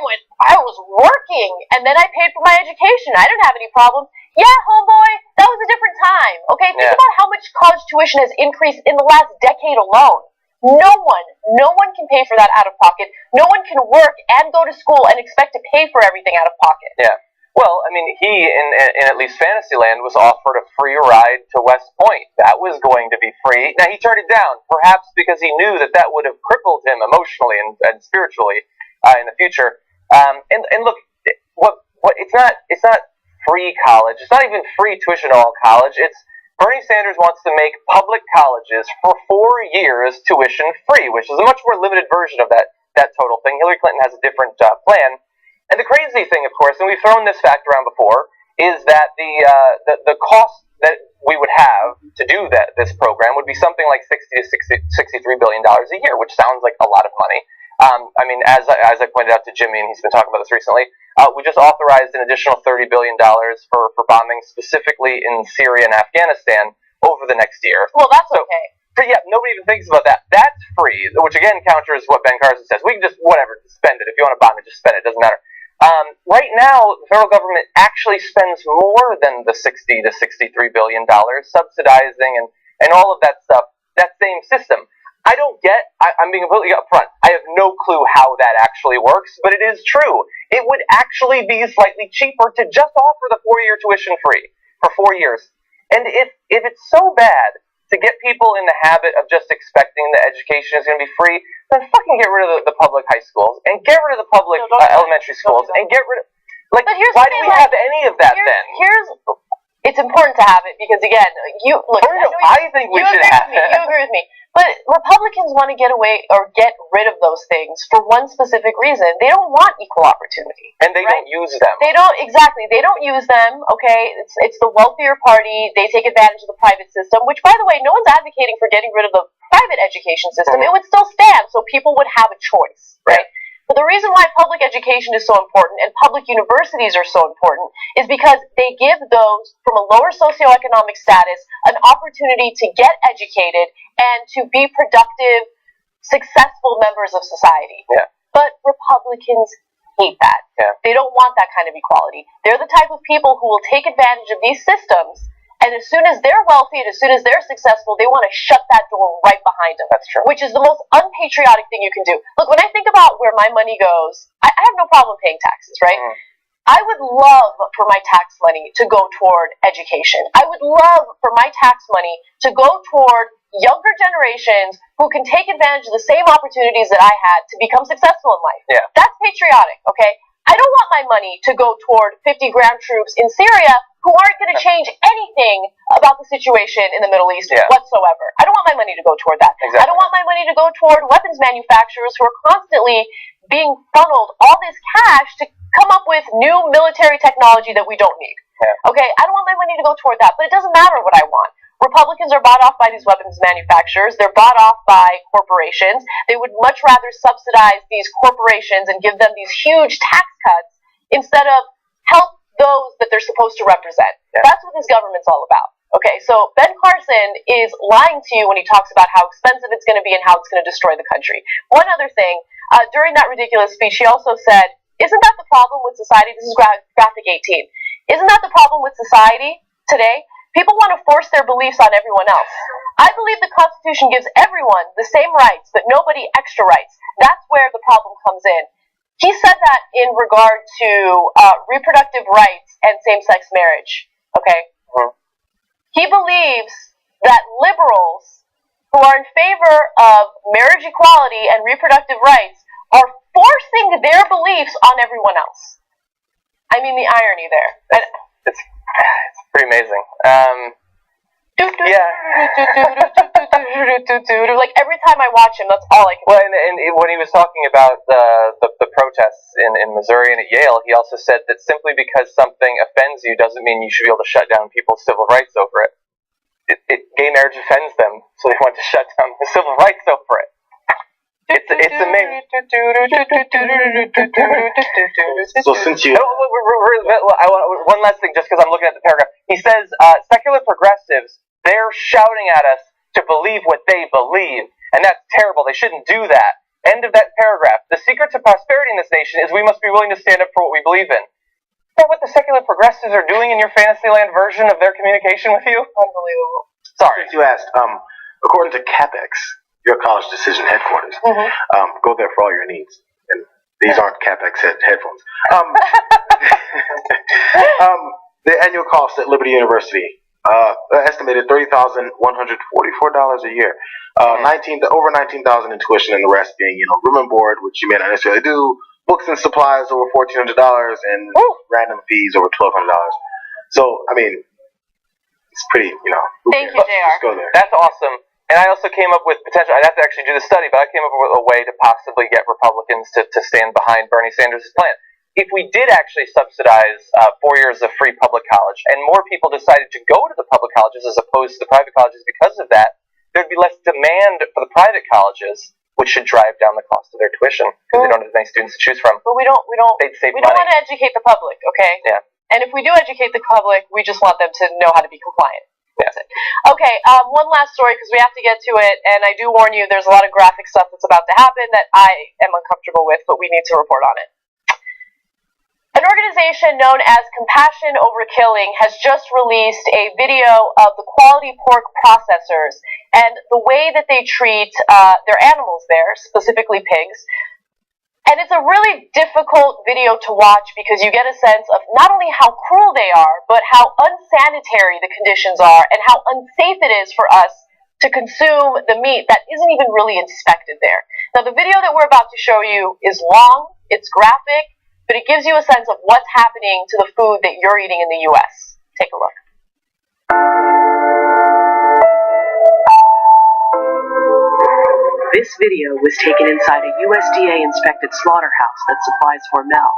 was working and then I paid for my education. I didn't have any problem. Yeah, homeboy, that was a different time. Okay, think about how much college tuition has increased in the last decade alone. No one can pay for that out of pocket. No one can work and go to school and expect to pay for everything out of pocket. Yeah. Well, I mean, he, in at least Fantasyland, was offered a free ride to West Point. That was going to be free. Now, he turned it down, perhaps because he knew that would have crippled him emotionally and spiritually in the future. And look, what it's not free college. It's not even free tuition at all college. It's Bernie Sanders wants to make public colleges for 4 years tuition free, which is a much more limited version of that total thing. Hillary Clinton has a different plan. And the crazy thing, of course, and we've thrown this fact around before, is that the cost that we would have to do this program would be something like $63 billion a year, which sounds like a lot of money. I mean, as I pointed out to Jimmy, and he's been talking about this recently, we just authorized an additional $30 billion for bombing specifically in Syria and Afghanistan over the next year. Well, that's okay. Yeah, nobody even thinks about that. That's free, which again counters what Ben Carson says. We can just, spend it. If you want to bomb it, just spend it. It doesn't matter. Right now, the federal government actually spends more than the $60 to $63 billion subsidizing and all of that stuff, that same system. I don't get, I'm being completely upfront, I have no clue how that actually works, but it is true. It would actually be slightly cheaper to just offer the 4-year tuition free for 4 years. And if it's so bad to get people in the habit of just expecting that education is going to be free, then fucking get rid of the public high schools and get rid of the public elementary schools and get rid of, why do we have any of that then? It's important to have it because, again, I think we should have it. You agree with me. But Republicans want to get away or get rid of those things for one specific reason. They don't want equal opportunity. And they don't use them. They don't use them, okay? It's the wealthier party. They take advantage of the private system, which, by the way, no one's advocating for getting rid of the private education system. It would still stand, so people would have a choice, right? But the reason why public education is so important and public universities are so important is because they give those from a lower socioeconomic status an opportunity to get educated and to be productive, successful members of society. Yeah. But Republicans hate that. Yeah. They don't want that kind of equality. They're the type of people who will take advantage of these systems, and as soon as they're wealthy and as soon as they're successful, they want to shut that door right behind them. That's true. Which is the most unpatriotic thing you can do. Look, when I think about where my money goes, I have no problem paying taxes, right? I would love for my tax money to go toward education. I would love for my tax money to go toward younger generations who can take advantage of the same opportunities that I had to become successful in life. Yeah. That's patriotic, okay? I don't want my money to go toward 50 ground troops in Syria who aren't going to change anything about the situation in the Middle East whatsoever. I don't want my money to go toward that. Exactly. I don't want my money to go toward weapons manufacturers who are constantly being funneled all this cash to come up with new military technology that we don't need. Yeah. Okay, I don't want my money to go toward that, but it doesn't matter what I want. Republicans are bought off by these weapons manufacturers. They're bought off by corporations. They would much rather subsidize these corporations and give them these huge tax cuts instead of help those that they're supposed to represent. Yeah. That's what this government's all about. Okay, so Ben Carson is lying to you when he talks about how expensive it's going to be and how it's going to destroy the country. One other thing, during that ridiculous speech, he also said, isn't that the problem with society? This is graphic 18. Isn't that the problem with society today? People want to force their beliefs on everyone else. I believe the Constitution gives everyone the same rights, but nobody extra rights. That's where the problem comes in. He said that in regard to reproductive rights and same-sex marriage. Okay? He believes that liberals who are in favor of marriage equality and reproductive rights are forcing their beliefs on everyone else. I mean, the irony there. It's pretty amazing. Like every time I watch him, that's all I can. Well, and when he was talking about the protests in Missouri and at Yale, he also said that simply because something offends you doesn't mean you should be able to shut down people's civil rights over it. Gay marriage offends them, so they want to shut down the civil rights over it. It's amazing. So since you... One last thing, just because I'm looking at the paragraph. He says, secular progressives, they're shouting at us to believe what they believe, and that's terrible. They shouldn't do that. End of that paragraph. The secret to prosperity in this nation is we must be willing to stand up for what we believe in. Is that what the secular progressives are doing in your Fantasyland version of their communication with you? Unbelievable. Sorry. Since you asked, according to CapEx, your college decision headquarters, go there for all your needs. And these aren't CapEx headphones. The annual cost at Liberty University, estimated $30,144 a year. Over $19,000 in tuition, and the rest being, room and board, which you may not necessarily do, books and supplies over $1,400, and random fees over $1,200. So, I mean, it's pretty, Thank you, JR. Just go there. That's awesome. And I also came up with potential, I'd have to actually do the study, but I came up with a way to possibly get Republicans to stand behind Bernie Sanders' plan. If we did actually subsidize 4 years of free public college, and more people decided to go to the public colleges as opposed to the private colleges because of that, there'd be less demand for the private colleges, which should drive down the cost of their tuition, because they don't have as many students to choose from. But we don't They'd save we money. don't want to educate the public, okay? Yeah. And if we do educate the public, we just want them to know how to be compliant. That's it. Okay, one last story, because we have to get to it, and I do warn you, there's a lot of graphic stuff that's about to happen that I am uncomfortable with, but we need to report on it. An organization known as Compassion Over Killing has just released a video of the quality pork processors and the way that they treat their animals there, specifically pigs. And it's a really difficult video to watch because you get a sense of not only how cruel they are, but how unsanitary the conditions are and how unsafe it is for us to consume the meat that isn't even really inspected there. Now, the video that we're about to show you is long, it's graphic, but it gives you a sense of what's happening to the food that you're eating in the U.S. Take a look. This video was taken inside a USDA-inspected slaughterhouse that supplies Hormel.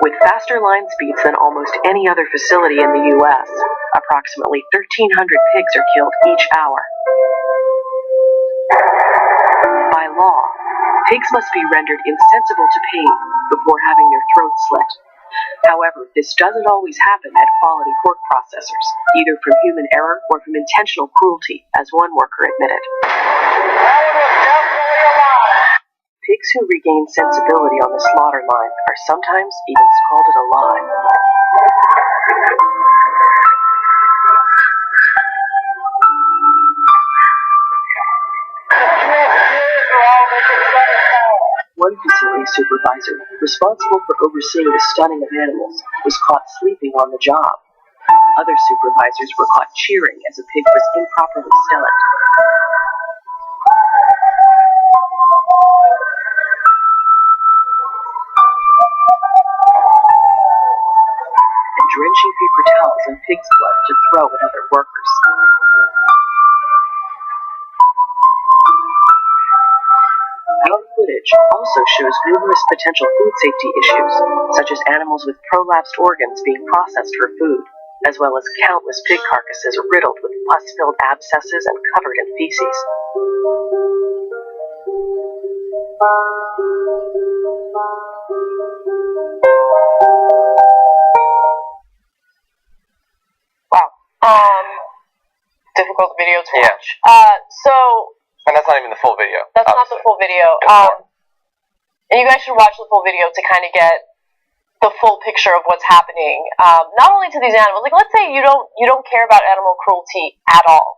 With faster line speeds than almost any other facility in the U.S., approximately 1,300 pigs are killed each hour. By law, pigs must be rendered insensible to pain before having their throats slit. However, this doesn't always happen at quality pork processors, either from human error or from intentional cruelty, as one worker admitted. Pigs who regain sensibility on the slaughter line are sometimes even scalded alive. One facility supervisor, responsible for overseeing the stunning of animals, was caught sleeping on the job. Other supervisors were caught cheering as a pig was improperly stunned. And drenching paper towels in pig's blood to throw at other workers. Our footage also shows numerous potential food safety issues, such as animals with prolapsed organs being processed for food, as well as countless pig carcasses riddled with pus-filled abscesses and covered in feces. Wow. Difficult video to watch. And that's not even the full video. That's not the full video. And you guys should watch the full video to kind of get the full picture of what's happening. Not only to these animals, like let's say you don't care about animal cruelty at all.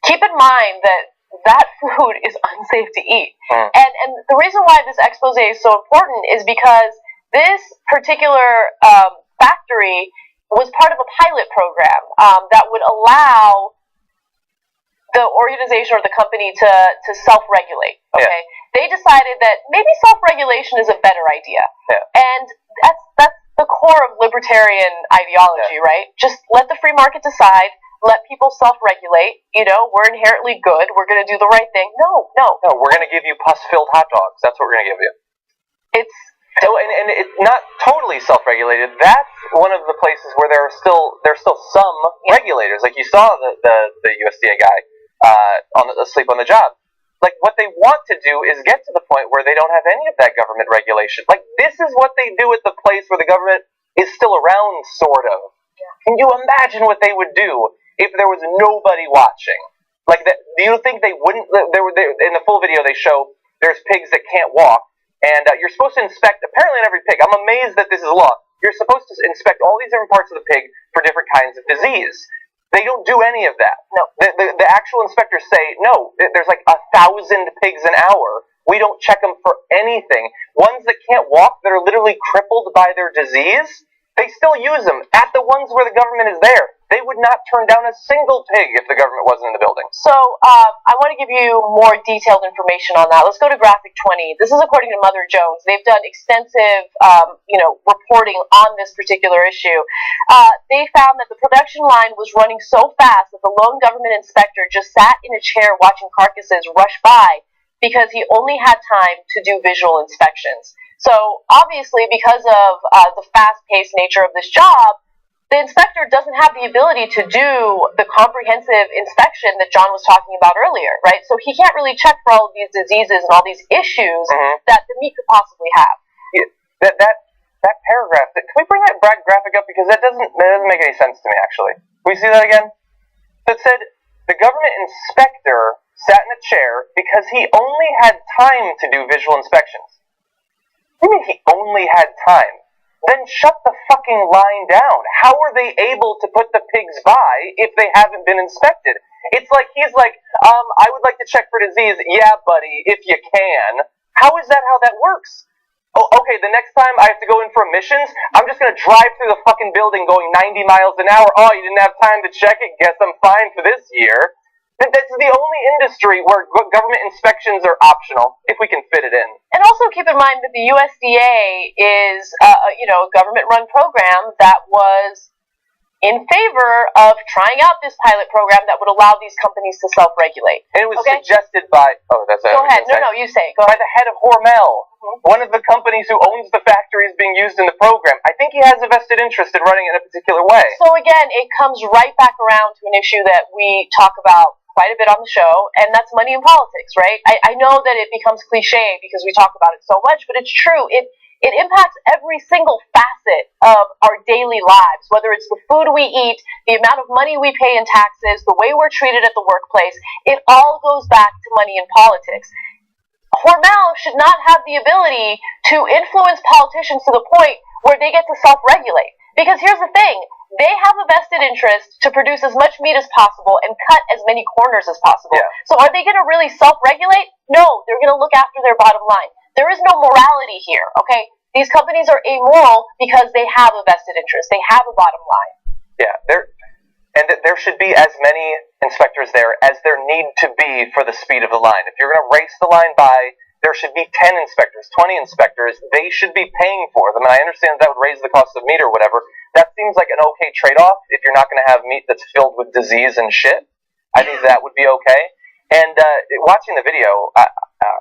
Keep in mind that food is unsafe to eat. And the reason why this expose is so important is because This particular factory was part of a pilot program that would allow the organization or the company to self-regulate. Okay, they decided that maybe self-regulation is a better idea, and that's the core of libertarian ideology, right? Just let the free market decide. Let people self-regulate. You know, we're inherently good. We're going to do the right thing. No. We're going to give you pus-filled hot dogs. That's what we're going to give you. It's and it's not totally self-regulated. That's one of the places where there's still some regulators. Like you saw the USDA guy asleep on the job. Like what they want to do is get to the point where they don't have any of that government regulation. Like this is what they do at the place where the government is still around, sort of. Can you imagine what they would do if there was nobody watching? Like, do you think they wouldn't? In the full video, they show there's pigs that can't walk, and you're supposed to inspect, apparently, on every pig. I'm amazed that this is a law. You're supposed to inspect all these different parts of the pig for different kinds of disease. They don't do any of that. No. The actual inspectors say, no, there's like 1,000 pigs an hour. We don't check them for anything. Ones that can't walk, that are literally crippled by their disease, they still use them. At the ones where the government is there, they would not turn down a single pig if the government wasn't in the building. So, I want to give you more detailed information on that. Let's go to graphic 20. This is according to Mother Jones. They've done extensive, reporting on this particular issue. They found that the production line was running so fast that the lone government inspector just sat in a chair watching carcasses rush by because he only had time to do visual inspections. So, obviously, because of the fast-paced nature of this job, the inspector doesn't have the ability to do the comprehensive inspection that John was talking about earlier, right? So he can't really check for all of these diseases and all these issues that the meat could possibly have. Yeah, that paragraph, can we bring that graphic up? Because that doesn't make any sense to me, actually. Can we see that again? So it said, the government inspector sat in a chair because he only had time to do visual inspections. What do you mean he only had time? Then shut the fucking line down. How are they able to put the pigs by if they haven't been inspected? It's like, he's like, I would like to check for disease. Yeah, buddy, if you can. How is that how that works? Oh, okay, the next time I have to go in for emissions, I'm just going to drive through the fucking building going 90 miles an hour. Oh, you didn't have time to check it? Guess I'm fine for this year. That's the only industry where government inspections are optional, if we can fit it in. And also keep in mind that the USDA is, a government-run program that was in favor of trying out this pilot program that would allow these companies to self-regulate. And it was suggested by... Oh, that's it. Go ahead. No, you say it. Go ahead. By the head of Hormel, one of the companies who owns the factories being used in the program. I think he has a vested interest in running it in a particular way. So again, it comes right back around to an issue that we talk about quite a bit on the show, and that's money in politics, right? I know that it becomes cliche because we talk about it so much, but it's true. It impacts every single facet of our daily lives, whether it's the food we eat, the amount of money we pay in taxes, the way we're treated at the workplace. It all goes back to money in politics. Hormel should not have the ability to influence politicians to the point where they get to self-regulate. Because here's the thing, they have a vested interest to produce as much meat as possible and cut as many corners as possible. Yeah. So are they going to really self-regulate? No, they're going to look after their bottom line. There is no morality here, okay? These companies are amoral because they have a vested interest. They have a bottom line. Yeah, there should be as many inspectors there as there need to be for the speed of the line. If you're going to race the line by, there should be 10 inspectors, 20 inspectors. They should be paying for them. And I understand that would raise the cost of meat or whatever. That seems like an okay trade-off if you're not going to have meat that's filled with disease and shit. I think that would be okay. And watching the video,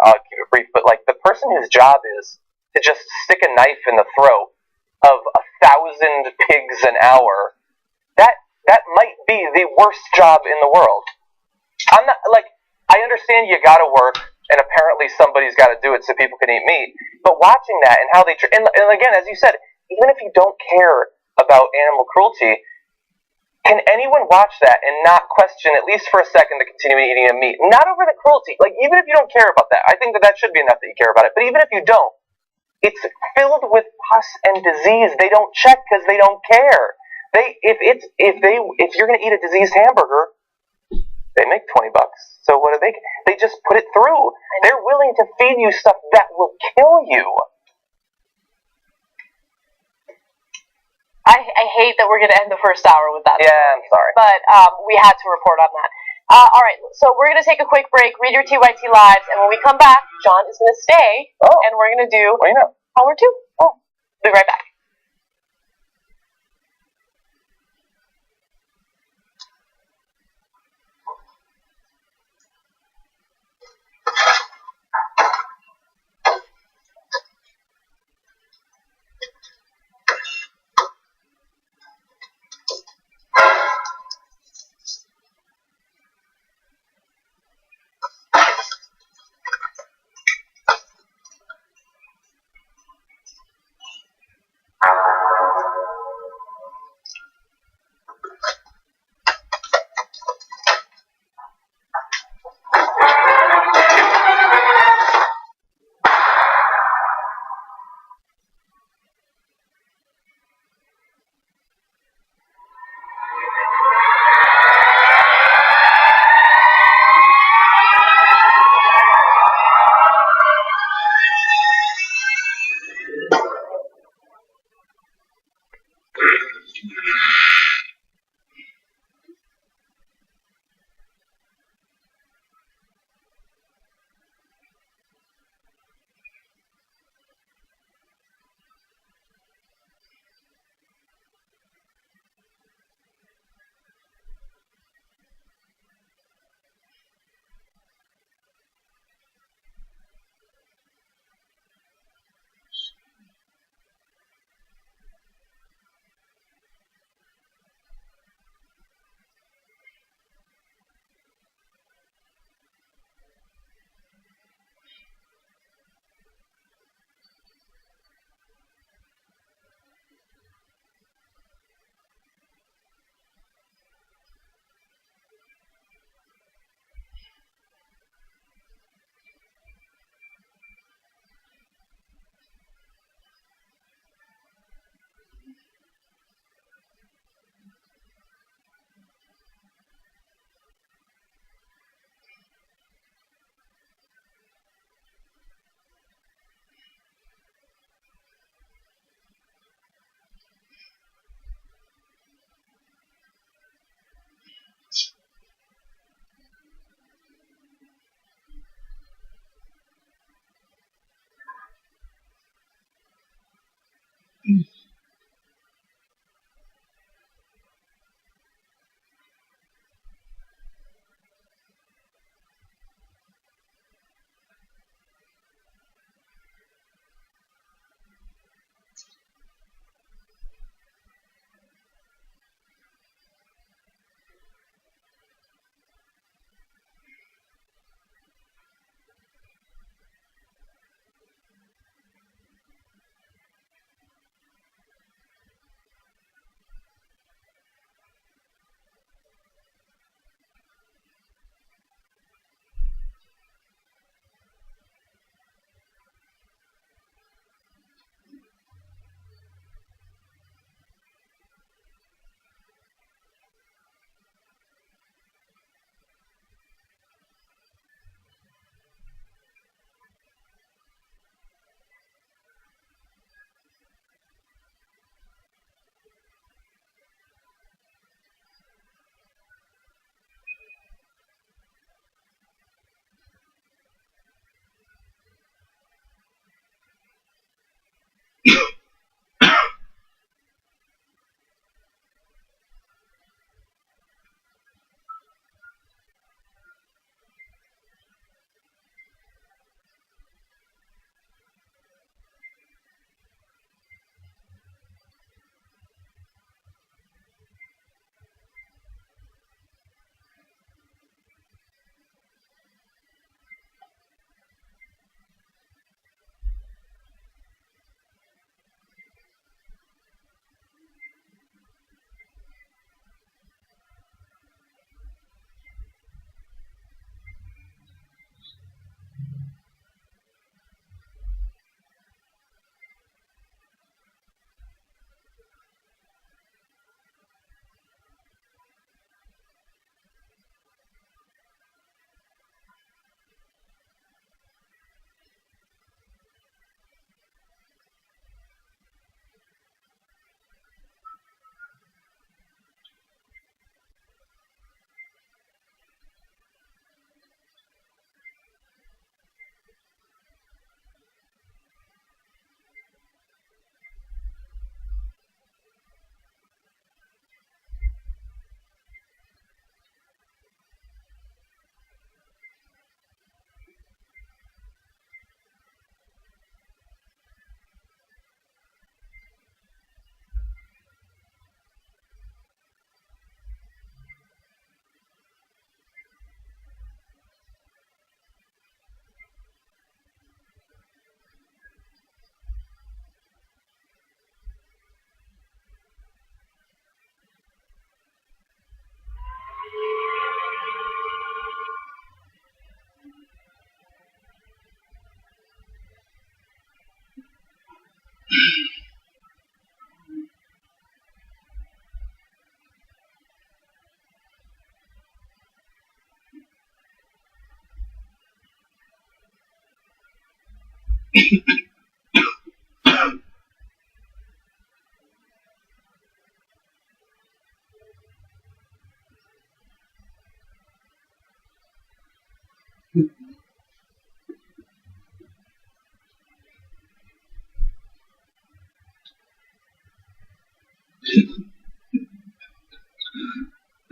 I'll keep it brief, but like the person whose job is to just stick a knife in the throat of 1,000 pigs an hour, that might be the worst job in the world. I'm not, like, I understand you gotta work, and apparently somebody's gotta do it so people can eat meat, but watching that and how they, and again, as you said, even if you don't care about animal cruelty, can anyone watch that and not question, at least for a second, to continue eating a meat? Not over the cruelty. Like, even if you don't care about that, I think that should be enough that you care about it, but even if you don't, it's filled with pus and disease. They don't check because they don't care. If you're going to eat a diseased hamburger, they make $20. So what do they? They just put it through. They're willing to feed you stuff that will kill you. I hate that we're going to end the first hour with that. Yeah, I'm sorry. But we had to report on that. All right, so we're going to take a quick break, read your TYT lives, and when we come back, John is going to stay, and we're going to do What do you know? hour 2. Oh. Be right back.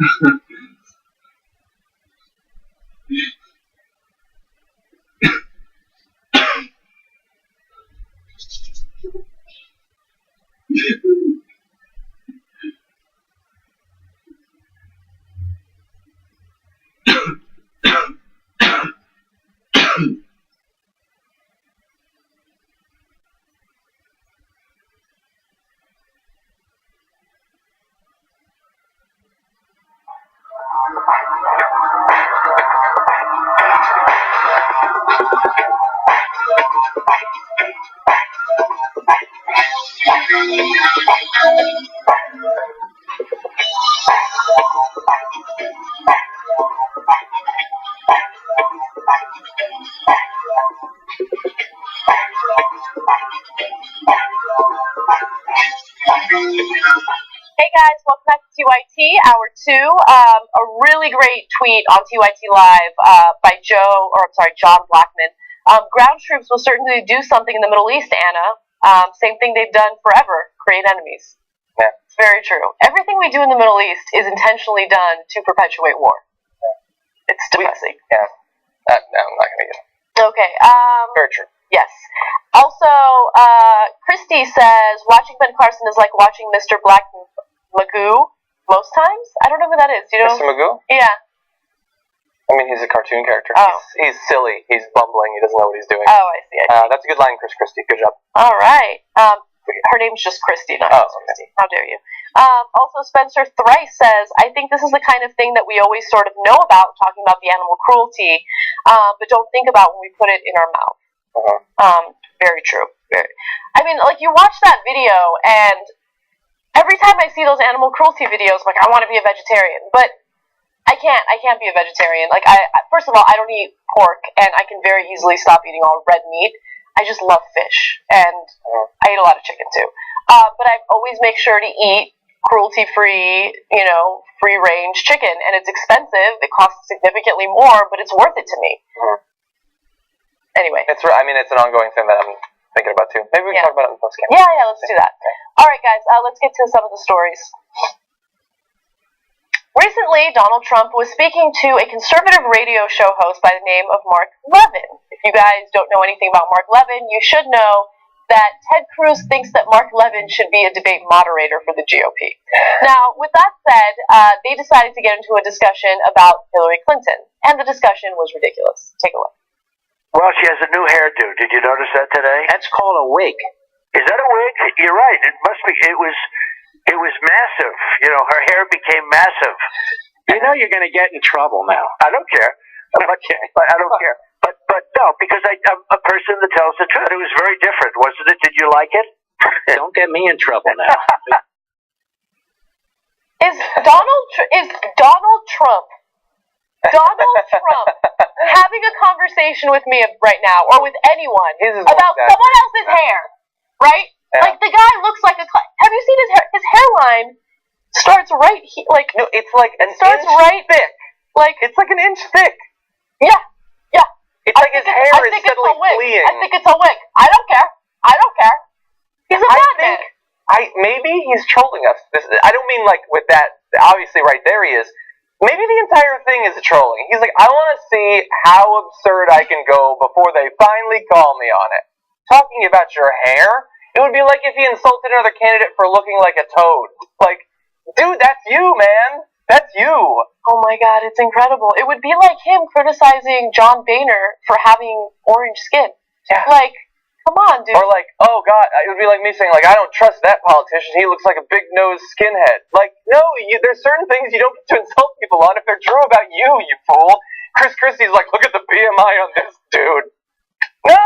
Hey guys, welcome back to TYT, Hour 2. A really great tweet on TYT Live by John Blackman. Ground troops will certainly do something in the Middle East, Anna. Same thing they've done forever, create enemies. Yeah. It's very true. Everything we do in the Middle East is intentionally done to perpetuate war. It's depressing. Yeah. No, I'm not going to get it. Okay. Very true. Yes. Also, Christy says, watching Ben Carson is like watching Mr. Black Magoo most times. I don't know who that is. You know? Mr. Magoo? Yeah. I mean, he's a cartoon character. Oh. He's silly. He's bumbling. He doesn't know what he's doing. Oh, I see. That's a good line, Chris Christie. Good job. All right. Her name's just Christy, not Chris Christie. How dare you? Also, Spencer Thrice says, I think this is the kind of thing that we always sort of know about, talking about the animal cruelty, but don't think about when we put it in our mouth. Very true. I mean, like, you watch that video, and every time I see those animal cruelty videos, I'm like, I want to be a vegetarian, but I can't be a vegetarian. Like, first of all, I don't eat pork, and I can very easily stop eating all red meat. I just love fish, and I eat a lot of chicken too. But I always make sure to eat cruelty-free, free-range chicken, and it's expensive. It costs significantly more, but it's worth it to me. Anyway. It's an ongoing thing that I'm thinking about too. Maybe we can talk about it in the post-game. Yeah, let's do that. Okay. All right, guys, let's get to some of the stories. Recently, Donald Trump was speaking to a conservative radio show host by the name of Mark Levin. If you guys don't know anything about Mark Levin, you should know that Ted Cruz thinks that Mark Levin should be a debate moderator for the GOP. Now, with that said, they decided to get into a discussion about Hillary Clinton, and the discussion was ridiculous. Take a look. Well, she has a new hairdo. Did you notice that today? That's called a wig. Is that a wig? You're right. It must be. It was massive. Her hair became massive. You know you're going to get in trouble now. I don't care. Okay. I don't care. But no, because I'm a person that tells the truth. It was very different, wasn't it? Did you like it? Don't get me in trouble now. Is Donald Trump having a conversation with me right now, or with anyone, about someone else's hair, right? Yeah. Like, the guy looks like have you seen his hair? His hairline starts right here, no, it's like an inch thick. Like, it's like an inch thick. Yeah. It's like his hair is suddenly fleeing. I think it's a wig. I don't care. He's a bad man. Maybe he's trolling us. I don't mean like with that. Obviously, right there he is. Maybe the entire thing is trolling. He's like, I want to see how absurd I can go before they finally call me on it. Talking about your hair? It would be like if he insulted another candidate for looking like a toad. Like, dude, that's you, man. That's you. Oh my God, it's incredible. It would be like him criticizing John Boehner for having orange skin. Yeah. Like, come on, dude. Or like, oh God, it would be like me saying, like, I don't trust that politician. He looks like a big-nosed skinhead. Like, no, there's certain things you don't get to insult people on if they're true about you, you fool. Chris Christie's like, look at the BMI on this dude. No,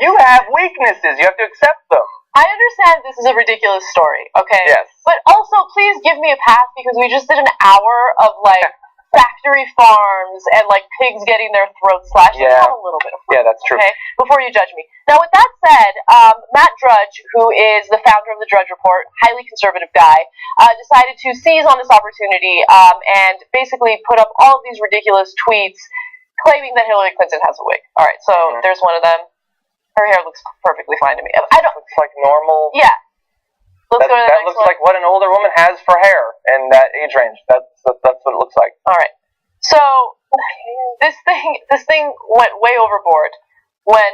you have weaknesses. You have to accept them. I understand this is a ridiculous story, okay? Yes. But also, please give me a pass, because we just did an hour of, like, factory farms and, like, pigs getting their throats slashed. Yeah. Let's have a little bit of fun, yeah, that's true. Okay? Before you judge me. Now, with that said, Matt Drudge, who is the founder of the Drudge Report, highly conservative guy, decided to seize on this opportunity and basically put up all of these ridiculous tweets claiming that Hillary Clinton has a wig. All right, so there's one of them. Her hair looks perfectly fine to me. I don't. Looks like normal. Yeah. Let's go to the that next looks one. like what an older woman has for hair in that age range. That's what it looks like. All right. So this thing went way overboard when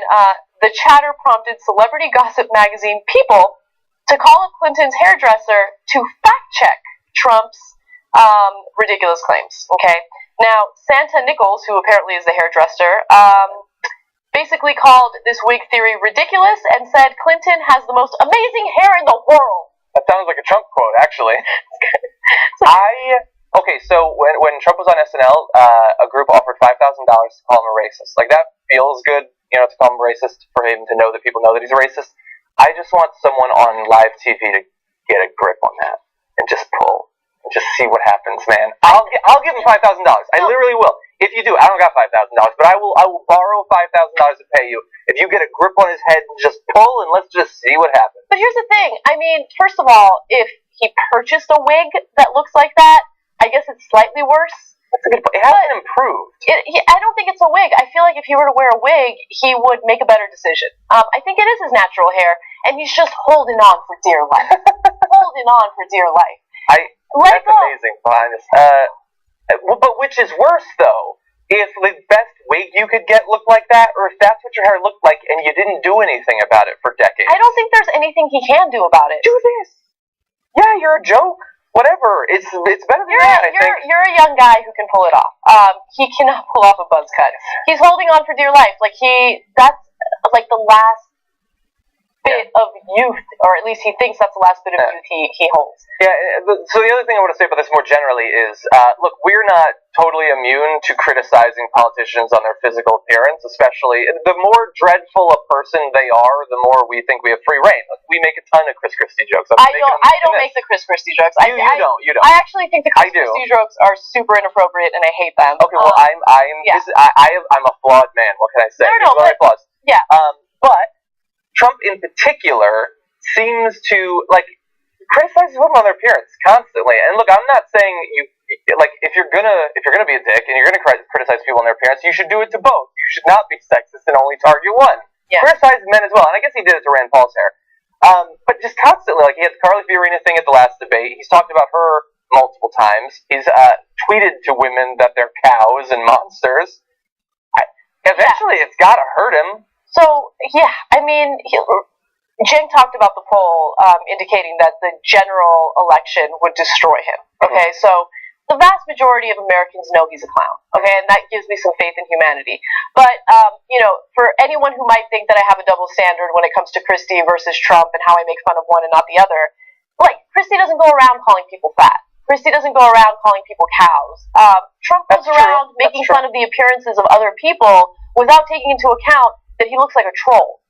the chatter prompted celebrity gossip magazine People to call up Clinton's hairdresser to fact check Trump's ridiculous claims. Okay. Now Santa Nichols, who apparently is the hairdresser, basically called this wig theory ridiculous and said Clinton has the most amazing hair in the world. That sounds like a Trump quote, actually. So when Trump was on SNL, a group offered $5,000 to call him a racist. Like, that feels good, to call him a racist, for him to know that people know that he's a racist. I just want someone on live TV to get a grip on that and just pull and just see what happens, man. I'll give him $5,000. I literally will. If you do, I don't got $5,000, but I will borrow $5,000 to pay you if you get a grip on his head and just pull and let's just see what happens. But here's the thing. I mean, first of all, if he purchased a wig that looks like that, I guess it's slightly worse. That's a good point. It hasn't improved. I don't think it's a wig. I feel like if he were to wear a wig, he would make a better decision. I think it is his natural hair, and he's just holding on for dear life. Holding on for dear life. That's amazing, Linus. But which is worse, though? If the best wig you could get looked like that, or if that's what your hair looked like and you didn't do anything about it for decades? I don't think there's anything he can do about it. Do this. Yeah, you're a joke. Whatever. It's better than that, I think. You're a young guy who can pull it off. He cannot pull off a buzz cut. He's holding on for dear life. That's like the last bit of youth, or at least he thinks that's the last bit of youth he holds. Yeah, so the other thing I want to say about this more generally is, look, we're not totally immune to criticizing politicians on their physical appearance, especially. The more dreadful a person they are, the more we think we have free reign. We make a ton of Chris Christie jokes. I don't make the Chris Christie jokes. You don't. I actually think the Chris Christie jokes are super inappropriate, and I hate them. Okay, well, I'm a flawed man. What can I say? Flaws. Yeah. But Trump in particular seems to criticize women on their appearance constantly. And look, I'm not saying if you're gonna be a dick and you're gonna criticize people on their appearance, you should do it to both. You should not be sexist and only target one. Yeah. Criticize men as well, and I guess he did it to Rand Paul's hair. But just constantly, he had the Carly Fiorina thing at the last debate. He's talked about her multiple times. He's tweeted to women that they're cows and monsters. Eventually, it's got to hurt him. So, yeah, I mean, Jen talked about the poll indicating that the general election would destroy him. Okay, so the vast majority of Americans know he's a clown. Okay, and that gives me some faith in humanity. But, for anyone who might think that I have a double standard when it comes to Christie versus Trump and how I make fun of one and not the other, Christie doesn't go around calling people fat. Christie doesn't go around calling people cows. Trump goes around making fun of the appearances of other people without taking into account that he looks like a troll,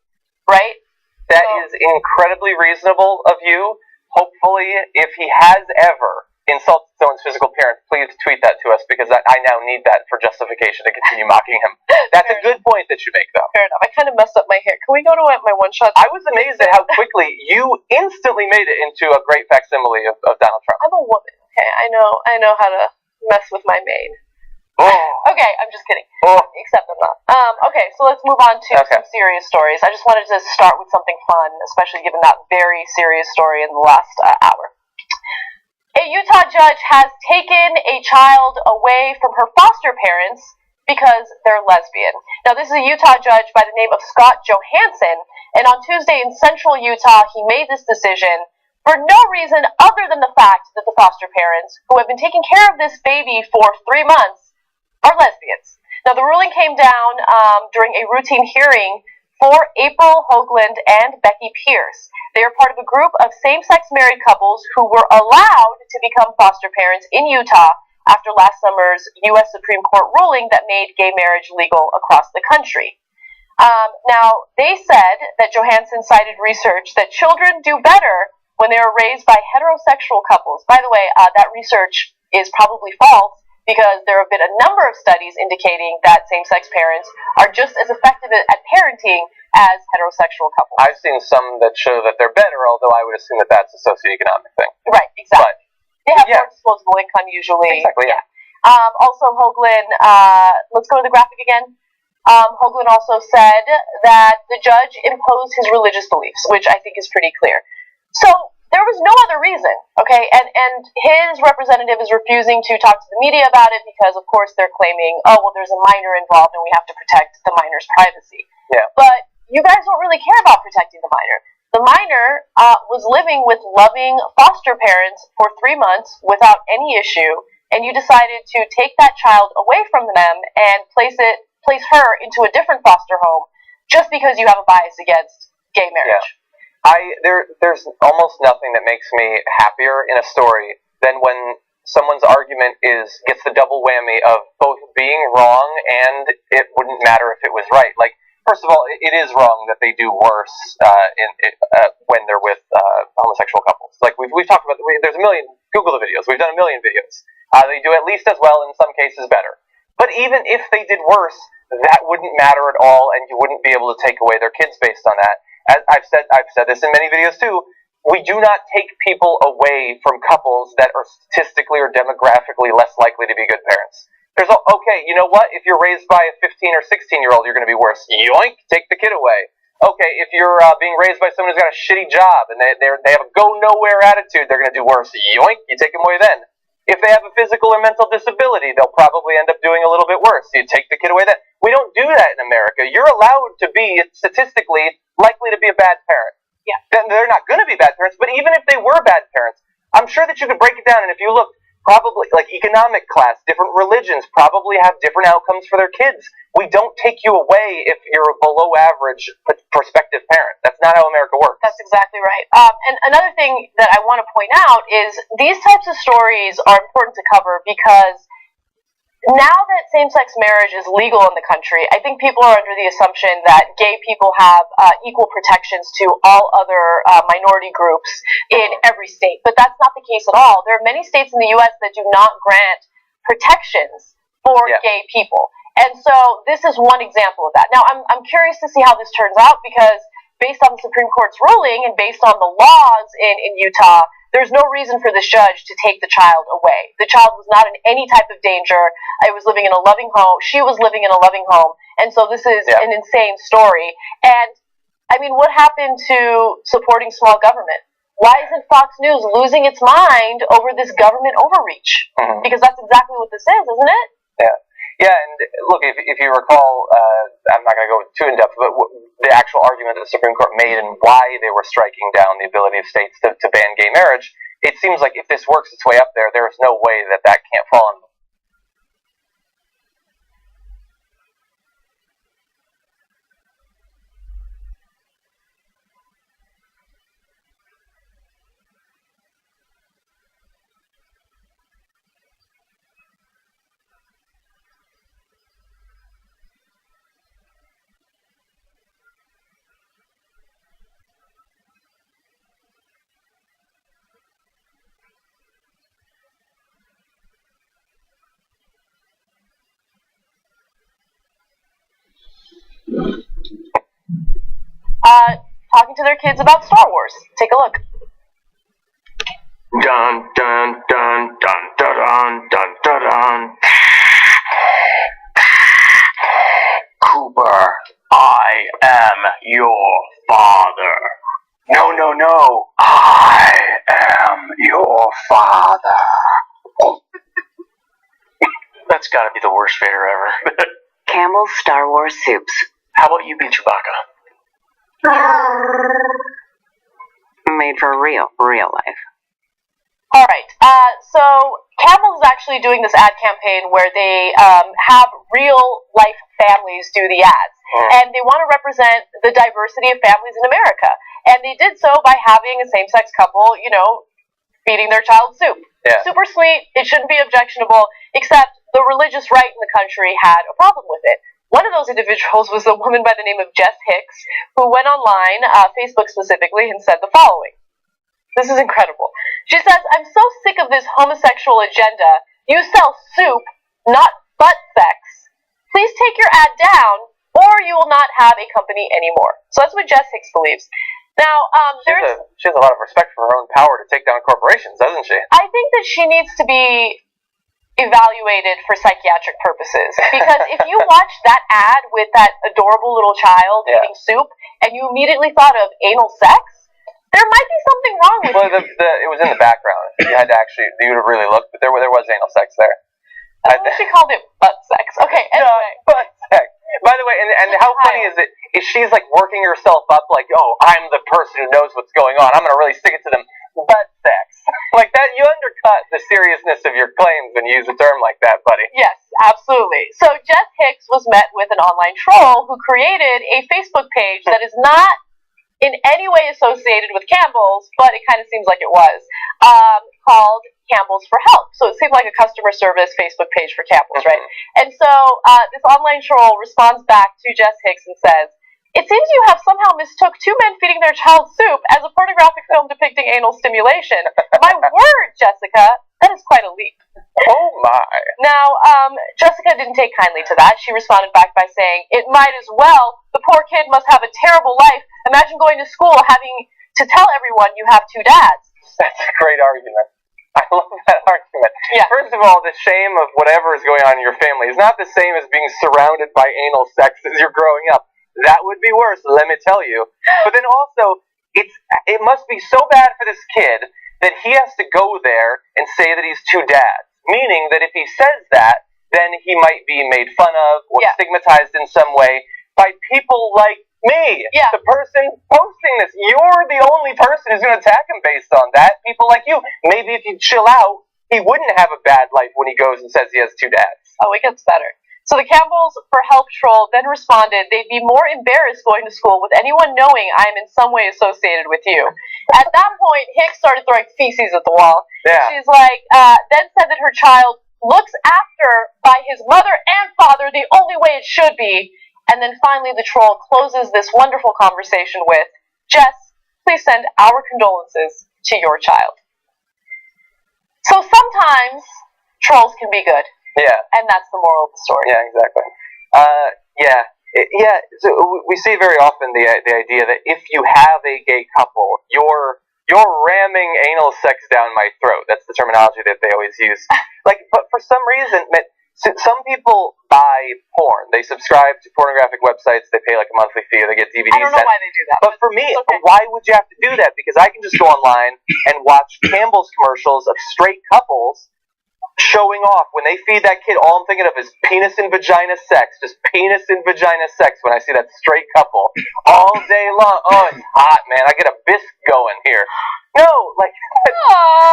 right? That is incredibly reasonable of you. Hopefully, if he has ever insulted someone's physical appearance, please tweet that to us, because I now need that for justification to continue mocking him. That's a good point that you make, though. Fair enough. I kind of messed up my hair. Can we go to my one-shot? I was amazed at how quickly you instantly made it into a great facsimile of Donald Trump. I'm a woman, okay? I know how to mess with my maid. Oh. Okay, I'm just kidding. Oh. Except I'm not. Okay, so let's move on to some serious stories. I just wanted to start with something fun, especially given that very serious story in the last hour. A Utah judge has taken a child away from her foster parents because they're lesbian. Now, this is a Utah judge by the name of Scott Johansson, and on Tuesday in central Utah, he made this decision for no reason other than the fact that the foster parents, who have been taking care of this baby for 3 months, are lesbians. Now, the ruling came down during a routine hearing for April Hoagland and Becky Pierce. They are part of a group of same-sex married couples who were allowed to become foster parents in Utah after last summer's U.S. Supreme Court ruling that made gay marriage legal across the country. Now, they said that Johansson cited research that children do better when they are raised by heterosexual couples. By the way, that research is probably false, because there have been a number of studies indicating that same-sex parents are just as effective at parenting as heterosexual couples. I've seen some that show that they're better, although I would assume that that's a socioeconomic thing. Right, exactly. They have more disposable income usually. Exactly, yeah. Also, Hoagland, let's go to the graphic again. Hoagland also said that the judge imposed his religious beliefs, which I think is pretty clear. So, there was no other reason, okay? And his representative is refusing to talk to the media about it because, of course, they're claiming, oh, well, there's a minor involved and we have to protect the minor's privacy. Yeah. But you guys don't really care about protecting the minor. The minor was living with loving foster parents for 3 months without any issue, and you decided to take that child away from them and place her into a different foster home just because you have a bias against gay marriage. Yeah. There's almost nothing that makes me happier in a story than when someone's argument gets the double whammy of both being wrong and it wouldn't matter if it was right. Like, first of all, it is wrong that they do worse when they're with homosexual couples. Like we've talked about, there's a million, Google the videos. We've done a million videos. They do at least as well, in some cases better. But even if they did worse, that wouldn't matter at all, and you wouldn't be able to take away their kids based on that. As I've said this in many videos too, we do not take people away from couples that are statistically or demographically less likely to be good parents. Okay, you know what? If you're raised by a 15 or 16-year-old, you're going to be worse. Yoink, take the kid away. Okay, if you're being raised by someone who's got a shitty job and they have a go-nowhere attitude, they're going to do worse. Yoink, you take them away then. If they have a physical or mental disability, they'll probably end up doing a little bit worse. You take the kid away then. We don't do that in America. You're allowed to be statistically likely to be a bad parent. Yeah. Then they're not going to be bad parents, but even if they were bad parents, I'm sure that you could break it down, and if you look, probably, like economic class, different religions probably have different outcomes for their kids. We don't take you away if you're a below average prospective parent. That's not how America works. That's exactly right. And another thing that I want to point out is these types of stories are important to cover because now that same-sex marriage is legal in the country, I think people are under the assumption that gay people have equal protections to all other minority groups in every state. But that's not the case at all. There are many states in the U.S. that do not grant protections for gay people. And so this is one example of that. Now, I'm curious to see how this turns out because based on the Supreme Court's ruling and based on the laws in Utah, there's no reason for this judge to take the child away. The child was not in any type of danger. It was living in a loving home. She was living in a loving home. And so this is an insane story. And, I mean, what happened to supporting small government? Why isn't Fox News losing its mind over this government overreach? Mm-hmm. Because that's exactly what this is, isn't it? Yeah. Yeah, and look, if you recall, I'm not going to go too in-depth, but the actual argument that the Supreme Court made and why they were striking down the ability of states to ban gay marriage, it seems like if this works its way up there, there is no way that can't fall on them. Talking to their kids about Star Wars. Take a look. Dun dun dun dun dun dun dun dun. Cooper, I am your father. No, no, no. I am your father. That's got to be the worst Vader ever. Campbell's Star Wars soups. How about you be Chewbacca? Made for real life. All right. So Campbell's is actually doing this ad campaign where they have real life families do the ads, and they want to represent the diversity of families in America. And they did so by having a same-sex couple, feeding their child soup. Yeah. Super sweet. It shouldn't be objectionable, except the religious right in the country had a problem with it. One of those individuals was a woman by the name of Jess Hicks, who went online, Facebook specifically, and said the following. This is incredible. She says, I'm so sick of this homosexual agenda. You sell soup, not butt sex. Please take your ad down, or you will not have a company anymore. So that's what Jess Hicks believes. Now, she has a lot of respect for her own power to take down corporations, doesn't she? I think that she needs to be evaluated for psychiatric purposes, because if you watch that ad with that adorable little child eating soup and you immediately thought of anal sex, There might be something wrong with Well, it was in the background. You had to actually, you would have really looked, but there was anal sex there. I think she called it butt sex. Okay, anyway. No, butt sex. By the way, and how funny is it? Is she's like working herself up like, oh, I'm the person who knows what's going on. I'm going to really stick it to them. Butt sex. Like that, you undercut the seriousness of your claims when you use a term like that, buddy. Yes, absolutely. So Jess Hicks was met with an online troll who created a Facebook page that is not in any way associated with Campbell's, but it kind of seems like it was, called Campbell's for Help. So it seemed like a customer service Facebook page for Campbell's, right? And so this online troll responds back to Jess Hicks and says, "It seems you have somehow mistook two men feeding their child soup as a pornographic film depicting anal stimulation. My word, Jessica, that is quite a leap." Oh my. Now, Jessica didn't take kindly to that. She responded back by saying, "It might as well. The poor kid must have a terrible life. Imagine going to school having to tell everyone you have two dads." That's a great argument. I love that argument. Yeah. First of all, the shame of whatever is going on in your family is not the same as being surrounded by anal sex as you're growing up. That would be worse, let me tell you. But then also, it must be so bad for this kid that he has to go there and say that he's two dads. Meaning that if he says that, then he might be made fun of or stigmatized in some way by people like me, the person posting this. You're the only person who's going to attack him based on that. People like you. Maybe if you chill out, he wouldn't have a bad life when he goes and says he has two dads. Oh, it gets better. So the Campbell's for Help troll then responded, "They'd be more embarrassed going to school with anyone knowing I am in some way associated with you." At that point, Hicks started throwing feces at the wall. Yeah. She's like, then said that her child looks after by his mother and father the only way it should be. And then finally the troll closes this wonderful conversation with, "Jess, please send our condolences to your child." So sometimes trolls can be good. Yeah. And that's the moral of the story. Yeah, exactly. So we see very often the idea that if you have a gay couple, you're ramming anal sex down my throat. That's the terminology that they always use. But for some reason, some people buy porn. They subscribe to pornographic websites. They pay like a monthly fee, or they get DVDs. I don't know why they do that. But for me, why would you have to do that? Because I can just go online and watch Campbell's commercials of straight couples showing off. When they feed that kid, all I'm thinking of is penis and vagina sex. Just penis and vagina sex when I see that straight couple. All day long. Oh, it's hot, man. I get a bisque going here. No, like,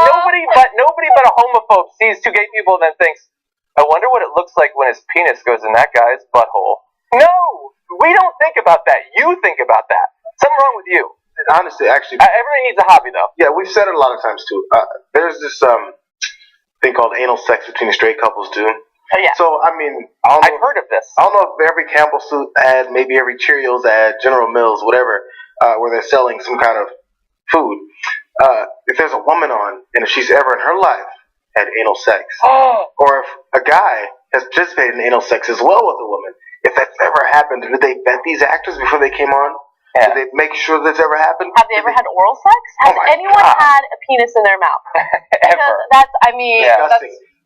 nobody but a homophobe sees two gay people and then thinks, I wonder what it looks like when his penis goes in that guy's butthole. No, we don't think about that. You think about that. Something wrong with you. And honestly, actually, everybody needs a hobby, though. Yeah, we've said it a lot of times too. There's this thing called anal sex between straight couples, dude. Oh, yeah. So, I mean, I've heard of this. I don't know if every Campbell Soup ad, maybe every Cheerios ad, General Mills, whatever, where they're selling some kind of food. If there's a woman on, and if she's ever in her life had anal sex, or if a guy has participated in anal sex as well with a woman, if that's ever happened, did they vet these actors before they came on? Yeah. Did they make sure that's ever happened? Have they ever had oral sex? Has anyone had a penis in their mouth? Because that's, I mean,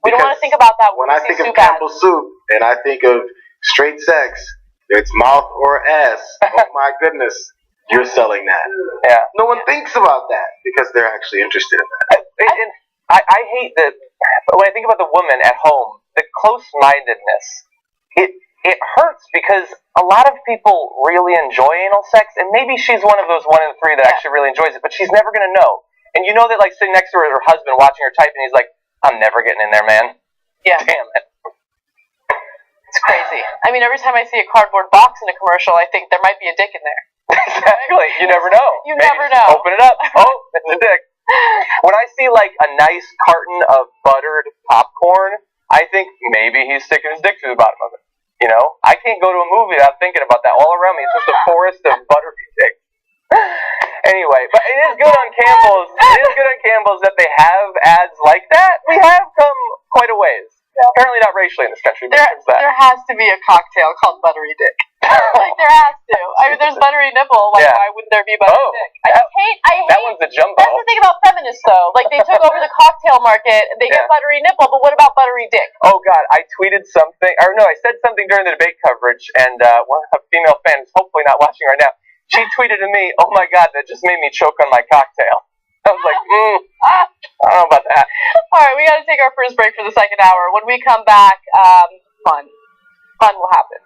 we don't want to think about that when I think of Campbell Soup and I think of straight sex, it's mouth or ass. Oh my goodness, you're selling that. Yeah. No one thinks about that because they're actually interested in that. I hate that when I think about the woman at home, the close-mindedness. It hurts because a lot of people really enjoy anal sex, and maybe she's one of those 1 in 3 that actually really enjoys it, but she's never going to know. And you know that, like, sitting next to her husband watching her type, and he's like, I'm never getting in there, man. Yeah. Damn it. It's crazy. I mean, every time I see a cardboard box in a commercial, I think there might be a dick in there. Exactly. You never know. You never know. Open it up. Oh, it's a dick. When I see, like, a nice carton of buttered popcorn, I think maybe he's sticking his dick through the bottom of it. You know, I can't go to a movie without thinking about that. All around me, it's just a forest of buttery dicks. Anyway, but it is good on Campbell's. It is good on Campbell's that they have ads like that. We have come quite a ways. Yeah. Apparently not racially in this country, but there has to be a cocktail called Buttery Dick. Like, there has to. I mean, there's Buttery Nipple. Like, why wouldn't there be Buttery Dick? I hate. That one's a jumbo. That's the thing about feminists, though. Like, they took over the cocktail market. They get Buttery Nipple, but what about Buttery Dick? Oh, God. I tweeted something. Or, no, I said something during the debate coverage, and one of the female fans, hopefully not watching right now, She tweeted to me, "Oh my God, that just made me choke on my cocktail." I was like, I don't know about that. All right, we got to take our first break for the second hour. When we come back, fun will happen.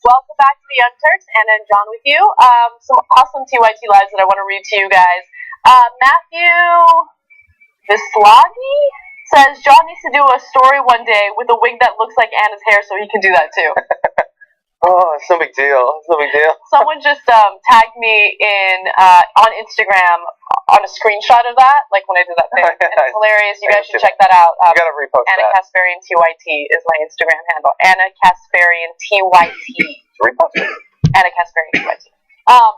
Welcome back to the Young Turks, Anna and John with you. Some awesome TYT lives that I want to read to you guys. Matthew Vislagi says John needs to do a story one day with a wig that looks like Anna's hair, so he can do that too. Oh, it's no big deal. It's no big deal. Someone just tagged me in on Instagram on a screenshot of that, like when I did that thing. And it's hilarious. You guys should check that out. You gotta repost Anna that. Kasparian TYT is my Instagram handle. Anna Kasparian TYT. Repost it. Anna Kasparian TYT.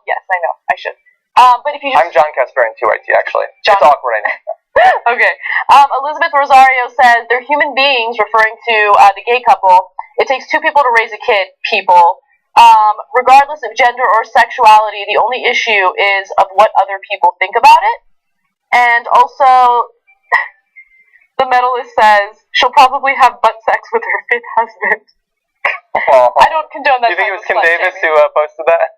Yes, I know. I should. But if you just... I'm John Kasparian TYT, actually. John. It's awkward, I know. Okay. Elizabeth Rosario says they're human beings, referring to the gay couple. It takes two people to raise a kid, people. Regardless of gender or sexuality, the only issue is of what other people think about it. And also, the medalist says she'll probably have butt sex with her fifth husband. Oh. I don't condone that. Do you think it was Kim slut Davis shaming. who posted that?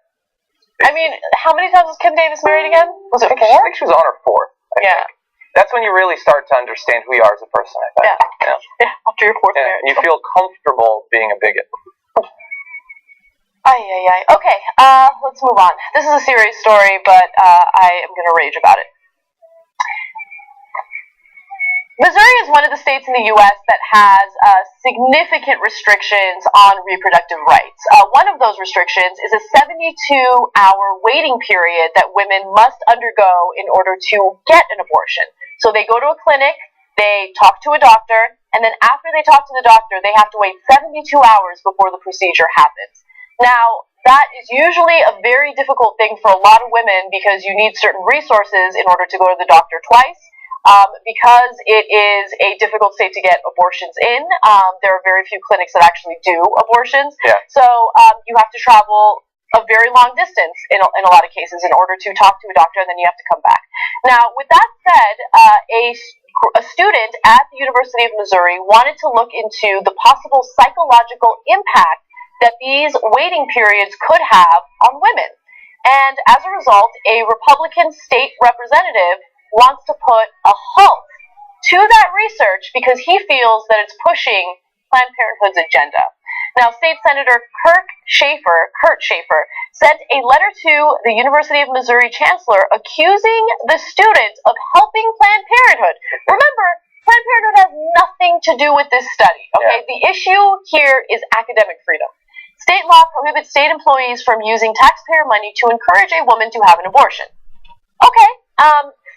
I mean, how many times was Kim Davis married again? Was it I four? think she was on her fourth. I Yeah. think. That's when you really start to understand who you are as a person, I think. Yeah. Yeah, after your fourth Yeah. marriage. And you feel comfortable being a bigot. Ay, ay, ay. Okay, let's move on. This is a serious story, but I am going to rage about it. Missouri is one of the states in the U.S. that has significant restrictions on reproductive rights. One of those restrictions is a 72-hour waiting period that women must undergo in order to get an abortion. So they go to a clinic, they talk to a doctor, and then after they talk to the doctor, they have to wait 72 hours before the procedure happens. Now, that is usually a very difficult thing for a lot of women because you need certain resources in order to go to the doctor twice. Because it is a difficult state to get abortions in, there are very few clinics that actually do abortions. Yeah. So you have to travel a very long distance in a lot of cases in order to talk to a doctor, and then you have to come back. Now, with that said, a student at the University of Missouri wanted to look into the possible psychological impact that these waiting periods could have on women. And as a result, a Republican state representative wants to put a halt to that research because he feels that it's pushing Planned Parenthood's agenda. Now, State Senator Kurt Schaefer, sent a letter to the University of Missouri Chancellor accusing the student of helping Planned Parenthood. Remember, Planned Parenthood has nothing to do with this study, okay? Yeah. The issue here is academic freedom. State law prohibits state employees from using taxpayer money to encourage a woman to have an abortion. Okay,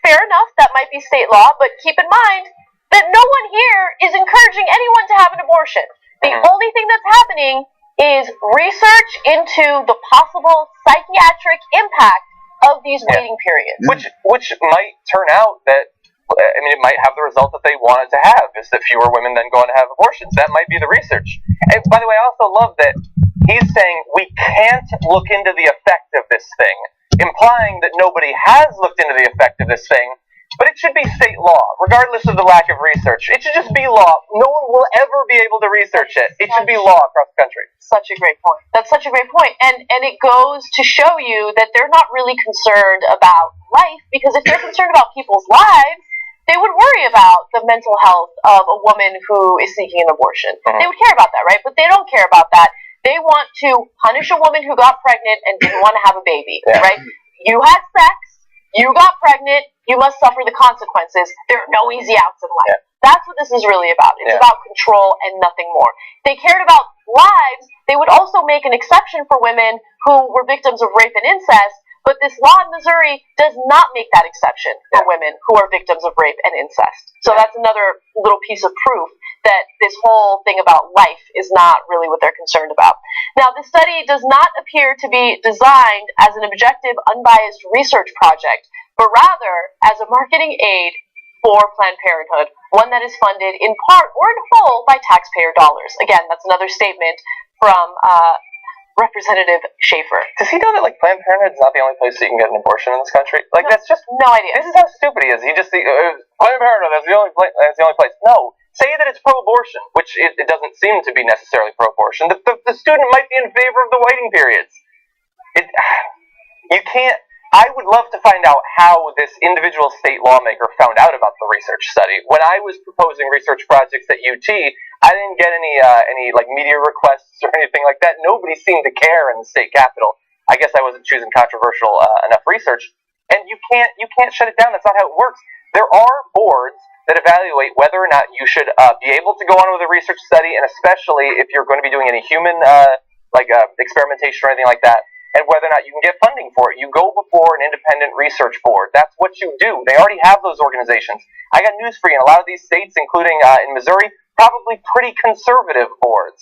fair enough, that might be state law, but keep in mind that no one here is encouraging anyone to have an abortion. The only thing that's happening is research into the possible psychiatric impact of these waiting periods. Which might turn out that, I mean, it might have the result that they wanted to have, is that fewer women then go on to have abortions. That might be the research. And by the way, I also love that he's saying we can't look into the effect of this thing, implying that nobody has looked into the effect of this thing, but it should be state law, regardless of the lack of research. It should just be law. No one will ever be able to research it. It should be law across the country. Such a great point. That's such a great point. And it goes to show you that they're not really concerned about life, because if they're concerned about people's lives, they would worry about the mental health of a woman who is seeking an abortion. They would care about that, right? But they don't care about that. They want to punish a woman who got pregnant and didn't want to have a baby, right? You had sex, you got pregnant, you must suffer the consequences. There are no easy outs in life. That's what this is really about. It's about control and nothing more. If they cared about lives, they would also make an exception for women who were victims of rape and incest, but this law in Missouri does not make that exception for women who are victims of rape and incest. So that's another little piece of proof that this whole thing about life is not really what they're concerned about. Now, the study does not appear to be designed as an objective, unbiased research project, but rather as a marketing aid for Planned Parenthood, one that is funded in part or in whole by taxpayer dollars. Again, that's another statement from Representative Schaefer. Does he know that, like, Planned Parenthood is not the only place that you can get an abortion in this country? Like, that's just no idea. This is how stupid he is. He just Planned Parenthood, that's the only place. No, say that it's pro-abortion, which it doesn't seem to be necessarily pro-abortion. The student might be in favor of the waiting periods. You can't. I would love to find out how this individual state lawmaker found out about the research study. When I was proposing research projects at UT, I didn't get any like media requests or anything like that. Nobody seemed to care in the state capitol. I guess I wasn't choosing controversial enough research. And you can't shut it down. That's not how it works. There are boards that evaluate whether or not you should be able to go on with a research study, and especially if you're going to be doing any human experimentation or anything like that, and whether or not you can get funding for it. You go before an independent research board. That's what you do. They already have those organizations. I got news for you. In a lot of these states, including in Missouri, probably pretty conservative boards.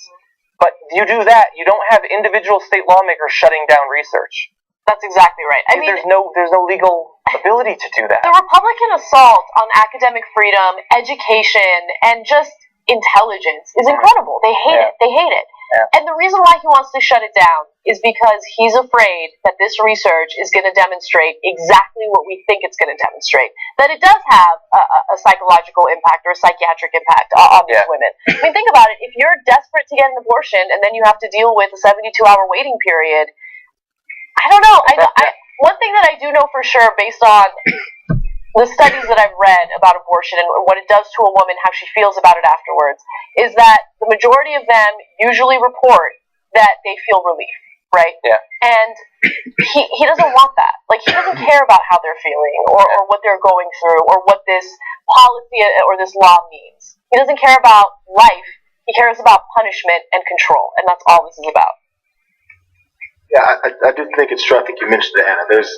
But you do that, you don't have individual state lawmakers shutting down research. That's exactly right. I mean, there's no legal ability to do that. The Republican assault on academic freedom, education, and just intelligence is incredible. They hate it. They hate it. Yeah. And the reason why he wants to shut it down is because he's afraid that this research is going to demonstrate exactly what we think it's going to demonstrate. That it does have a psychological impact or a psychiatric impact on these women. I mean, think about it. If you're desperate to get an abortion and then you have to deal with a 72-hour waiting period, I don't know. One thing that I do know for sure, based on the studies that I've read about abortion and what it does to a woman, how she feels about it afterwards, is that the majority of them usually report that they feel relief. right? Yeah. And he doesn't want that. Like, he doesn't care about how they're feeling or what they're going through or what this policy or this law means. He doesn't care about life. He cares about punishment and control, and that's all this is about. Yeah, I do think it's true. I think you mentioned it, Anna. There's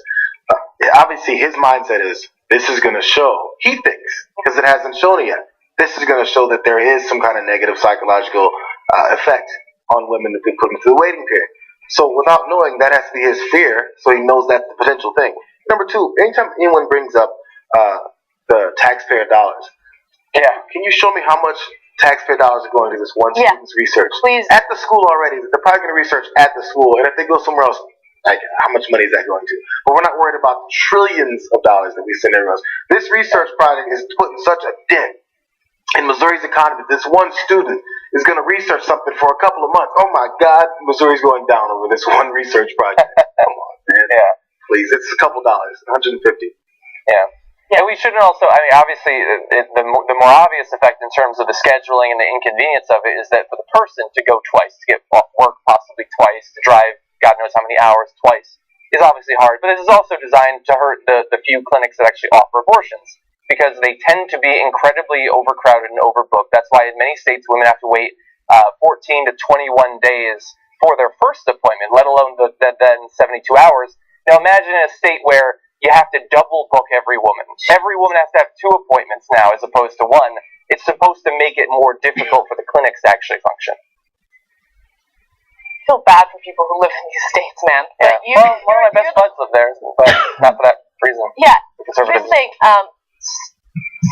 obviously his mindset is this is going to show. He thinks, because it hasn't shown it yet, this is going to show that there is some kind of negative psychological effect on women if we put them through the waiting period. So without knowing, that has to be his fear, so he knows that's the potential thing. Number two, anytime anyone brings up the taxpayer dollars, can you show me how much taxpayer dollars are going to this one student's research? Please. At the school already, they're probably going to research at the school, and if they go somewhere else, like, how much money is that going to? But we're not worried about the trillions of dollars that we send everywhere else. This research project is putting such a dent in Missouri's economy. This one student is going to research something for a couple of months. Oh my God, Missouri's going down over this one research project. Come on, man. Yeah. Please, it's a couple dollars, $150. Yeah. Yeah, we shouldn't also, I mean, obviously, the more obvious effect in terms of the scheduling and the inconvenience of it is that for the person to go twice, to get off work possibly twice, to drive God knows how many hours twice, is obviously hard. But this is also designed to hurt the few clinics that actually offer abortions, because they tend to be incredibly overcrowded and overbooked. That's why in many states women have to wait 14 to 21 days for their first appointment, let alone then 72 hours. Now imagine in a state where you have to double book every woman. Every woman has to have 2 appointments now as opposed to 1. It's supposed to make it more difficult for the clinics to actually function. I feel bad for people who live in these states, man. Yeah. Well, one of my best buds live there, but not for that reason. Yeah. Conservative. Here's the thing.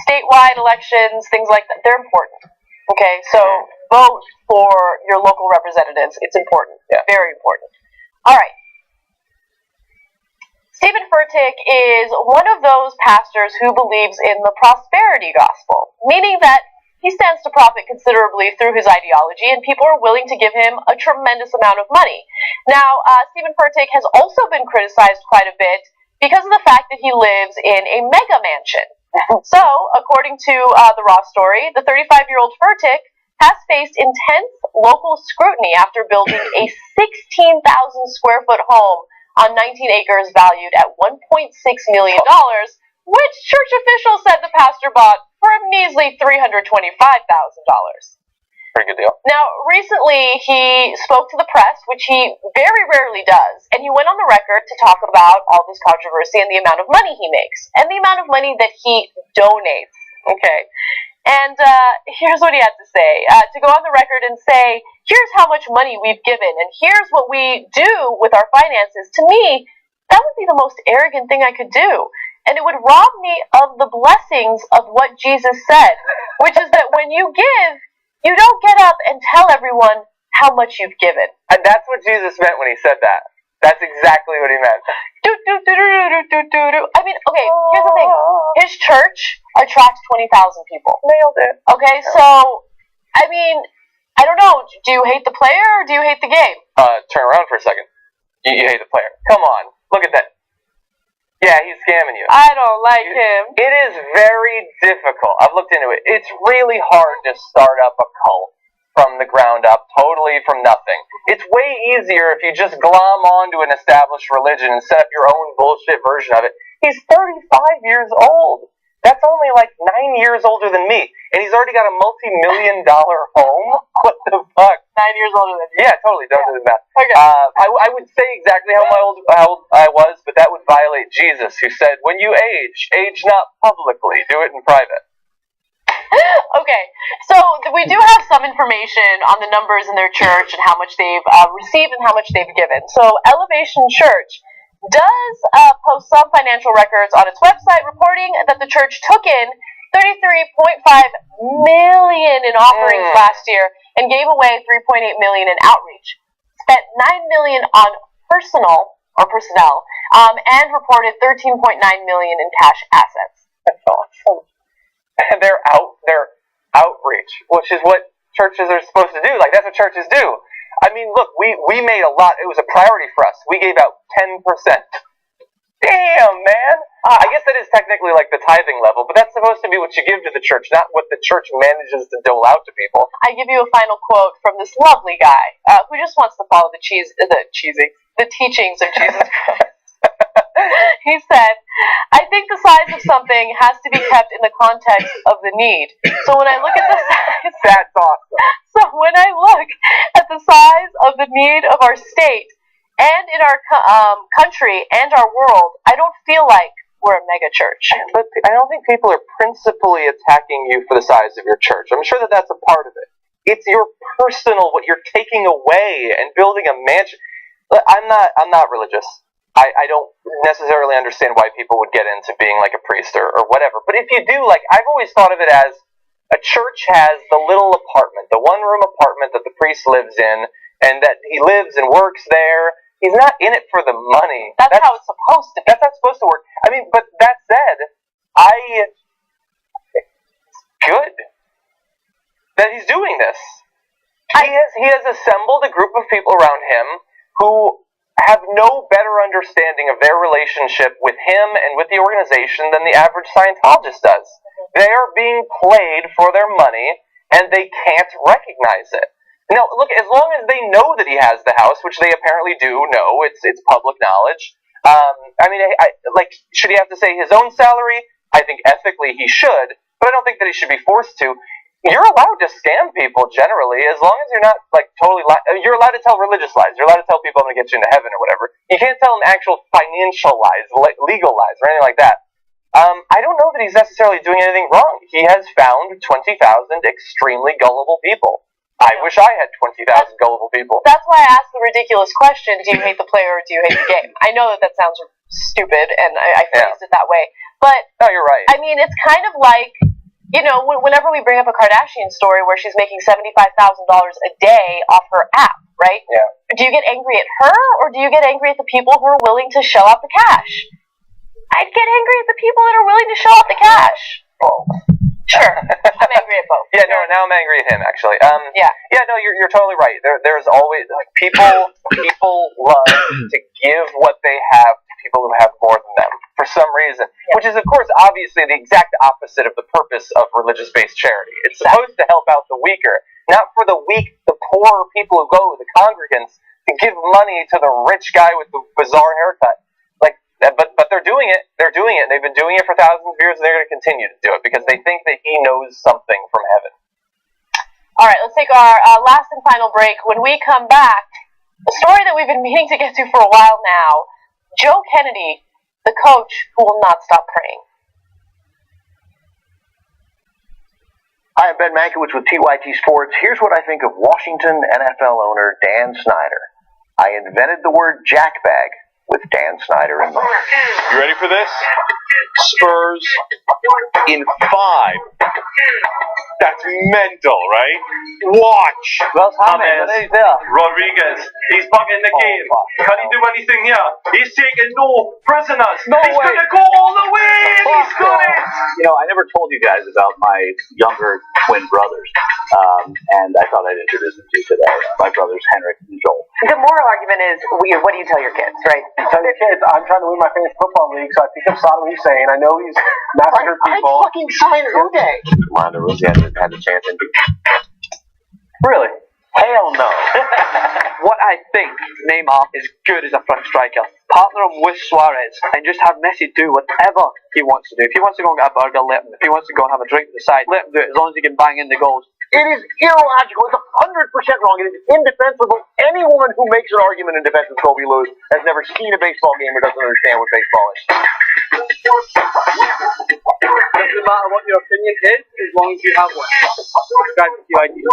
Statewide elections, things like that, they're important. Okay, so vote for your local representatives. It's important. Yeah. Very important. All right. Stephen Furtick is one of those pastors who believes in the prosperity gospel, meaning that he stands to profit considerably through his ideology, and people are willing to give him a tremendous amount of money. Now, Stephen Furtick has also been criticized quite a bit because of the fact that he lives in a mega mansion. So, according to the Raw story, the 35-year-old Furtick has faced intense local scrutiny after building a 16,000 square foot home on 19 acres valued at $1.6 million, which church officials said the pastor bought for a measly $325,000. Pretty good deal. Now, recently he spoke to the press, which he very rarely does, and he went on the record to talk about all this controversy and the amount of money he makes, and the amount of money that he donates. Okay. And here's what he had to say. To go on the record and say, here's how much money we've given, and here's what we do with our finances, to me, that would be the most arrogant thing I could do. And it would rob me of the blessings of what Jesus said, which is that when you give, you don't get up and tell everyone how much you've given. And that's what Jesus meant when he said that. That's exactly what he meant. I mean, okay, here's the thing. His church attracts 20,000 people. Nailed it. Okay, so, I mean, I don't know. Do you hate the player or do you hate the game? Turn around for a second. You hate the player. Come on. Look at that. Yeah, he's scamming you. I don't like him. It is very difficult. I've looked into it. It's really hard to start up a cult from the ground up, totally from nothing. It's way easier if you just glom onto an established religion and set up your own bullshit version of it. He's 35 years old. That's only like 9 years older than me. And he's already got a multi-million-dollar home? What the fuck? 9 years older than you. Yeah, totally. Don't do the math. Okay. I would say exactly how old I was, but that would violate Jesus, who said, when you age not publicly. Do it in private. Okay, so we do have some information on the numbers in their church and how much they've received and how much they've given. So Elevation Church does post some financial records on its website, reporting that the church took in $33.5 million in offerings last year and gave away $3.8 million in outreach. Spent $9 million on personnel, and reported $13.9 million in cash assets. That's awesome. And their outreach, which is what churches are supposed to do. Like, that's what churches do. I mean, look, we made a lot. It was a priority for us. We gave out 10%. Damn, man. I guess that is technically like the tithing level, but that's supposed to be what you give to the church, not what the church manages to dole out to people. I give you a final quote from this lovely guy who just wants to follow the teachings of Jesus Christ. He said, "I think the size of something has to be kept in the context of the need. So when I look at the size, That's awesome. so when I look at the size of the need of our state and in our country and our world, I don't feel like we're a mega church." But I don't think people are principally attacking you for the size of your church. I'm sure that that's a part of it. It's your personal, what you're taking away and building a mansion. I'm not religious. I don't necessarily understand why people would get into being like a priest or whatever. But if you do, like, I've always thought of it as a church has the little apartment, the one-room apartment that the priest lives in, and that he lives and works there. He's not in it for the money. That's how it's supposed to be. That's how it's supposed to work. I mean, but that said, good that he's doing this. He has assembled a group of people around him who have no better understanding of their relationship with him and with the organization than the average Scientologist does. They are being played for their money, and they can't recognize it. Now, look, as long as they know that he has the house, which they apparently do know, it's public knowledge. I mean, should he have to say his own salary? I think ethically he should, but I don't think that he should be forced to. You're allowed to scam people generally, as long as you're not like totally. You're allowed to tell religious lies. You're allowed to tell people I'm going to get you into heaven or whatever. You can't tell them actual financial lies, legal lies, or anything like that. I don't know that he's necessarily doing anything wrong. He has found 20,000 extremely gullible people. I wish I had 20,000 gullible people. That's why I asked the ridiculous question: do you hate the player or do you hate the game? I know that sounds stupid, and I phrased it that way. But no, you're right. I mean, it's kind of like, you know, whenever we bring up a Kardashian story where she's making $75,000 a day off her app, right? Yeah. Do you get angry at her, or do you get angry at the people who are willing to shell out the cash? I'd get angry at the people that are willing to shell out the cash. Oh. Sure, I'm angry at both. Yeah, no, now I'm angry at him, actually. Yeah, no, you're totally right. There's always, like, people love to give what they have to people who have more than them, for some reason. Yeah. Which is, of course, obviously the exact opposite of the purpose of religious-based charity. It's supposed to help out the weaker, not for the weak, the poor people who go, the congregants, to give money to the rich guy with the bizarre haircut. But they're doing it. They're doing it. They've been doing it for thousands of years, and they're going to continue to do it because they think that he knows something from heaven. All right, let's take our last and final break. When we come back, a story that we've been meaning to get to for a while now, Joe Kennedy, the coach who will not stop praying. Hi, I'm Ben Mankiewicz with TYT Sports. Here's what I think of Washington NFL owner Dan Snyder. I invented the word jackbag with Dan Snyder in mind. You ready for this? Spurs in 5. That's mental, right? Watch. Rodriguez, he's back in the game. Can he do anything here? He's taking no prisoners. He's going to go all the way, and he's got it. You know, I never told you guys about my younger twin brothers, and I thought I'd introduce them to you today. My brothers, Henrik and Joel. The moral argument is, what do you tell your kids, right? Tell your kids, I'm trying to win my fantasy football league, so I pick up Saddam Hussein. I know he's massacred people. I fucking signed Uday. Ronda Rousey hasn't had a chance in. Really? Hell no. What I think Neymar is good as a front striker. Partner him with Suarez and just have Messi do whatever he wants to do. If he wants to go and get a burger, let him. If he wants to go and have a drink at the side, let him do it as long as he can bang in the goals. It is illogical. It's 100% wrong. It is indefensible. Any woman who makes an argument in defense of Kobe Lewis has never seen a baseball game or doesn't understand what baseball is. Doesn't matter what your opinion is, as long as you have one. Subscribe to TYT.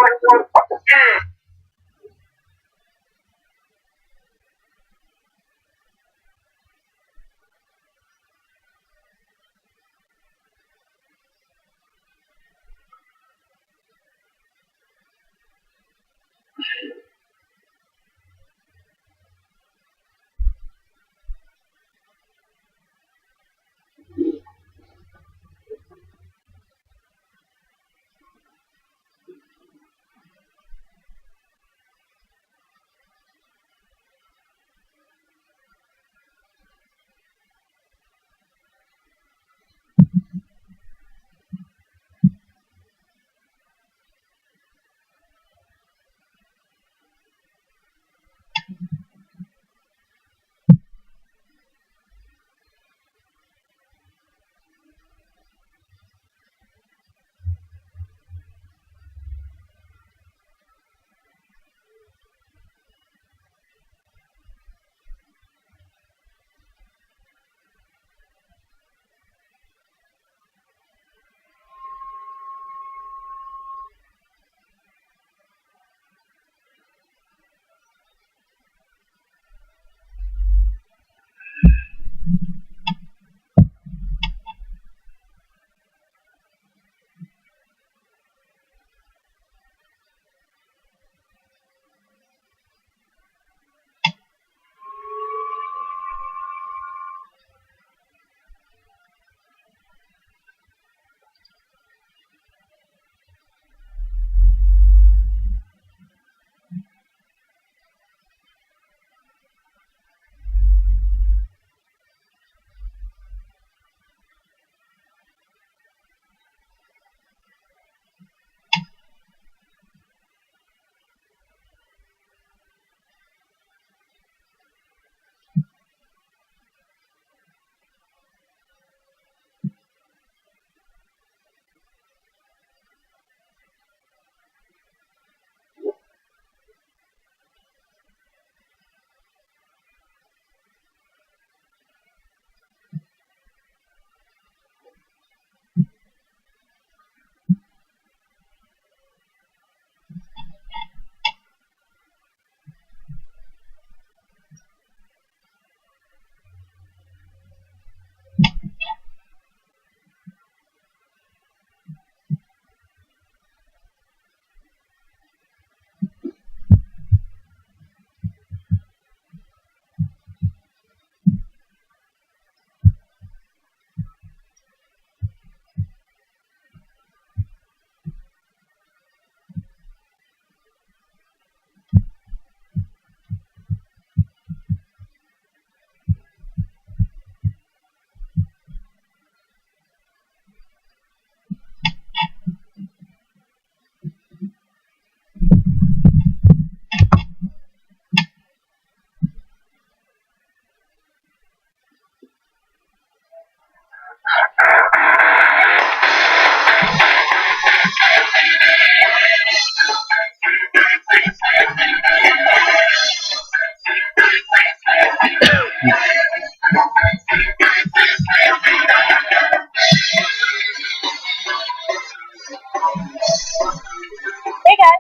Hey guys,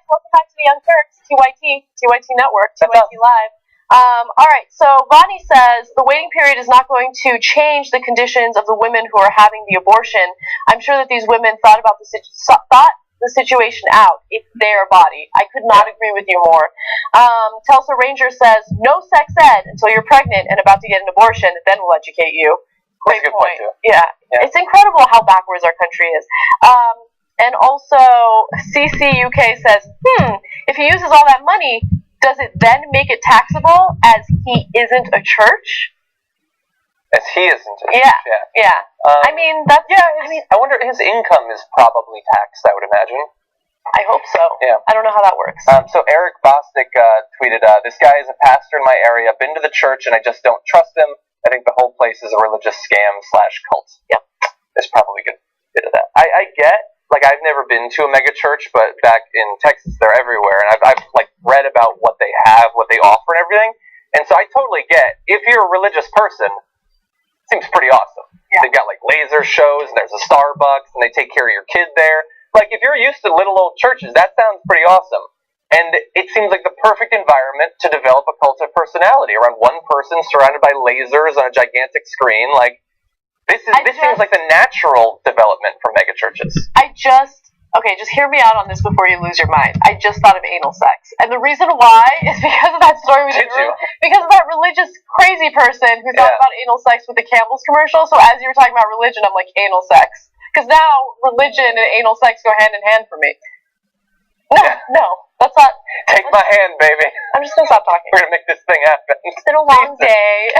welcome back to the Young Turks, TYT Network, TYT Live. Alright, so Ronnie says the waiting period is not going to change the conditions of the women who are having the abortion. I'm sure that these women thought the situation out. It's their body. I could not agree with you more. Tulsa Ranger says, no sex ed until you're pregnant and about to get an abortion, then we'll educate you. Great point. Yeah. It's incredible how backwards our country is. And also, CCUK says, if he uses all that money, does it then make it taxable as he isn't a church? As he isn't a church, yeah. I mean, that's... Yeah, I wonder, his income is probably taxed, I would imagine. I hope so. Yeah. I don't know how that works. So Eric Bostic tweeted, this guy is a pastor in my area, been to the church, and I just don't trust him. I think the whole place is a religious scam/cult. Yep. There's probably a good bit of that. I get, like, I've never been to a mega church, but back in Texas, they're everywhere, and I've like, read about what they have, what they offer, and everything, and so I totally get, if you're a religious person, it seems pretty awesome. Yeah. They've got, like, laser shows, and there's a Starbucks, and they take care of your kid there. Like, if you're used to little old churches, that sounds pretty awesome. And it seems like the perfect environment to develop a cult of personality around one person surrounded by lasers on a gigantic screen. Like, this seems like the natural development for mega churches. Okay, just hear me out on this before you lose your mind. I just thought of anal sex. And the reason why is because of that story because of that religious crazy person who thought about anal sex with the Campbell's commercial. So as you were talking about religion, I'm like, anal sex. Because now religion and anal sex go hand in hand for me. No, that's not... Take my hand, baby. I'm just going to stop talking. We're going to make this thing happen. It's been a long day.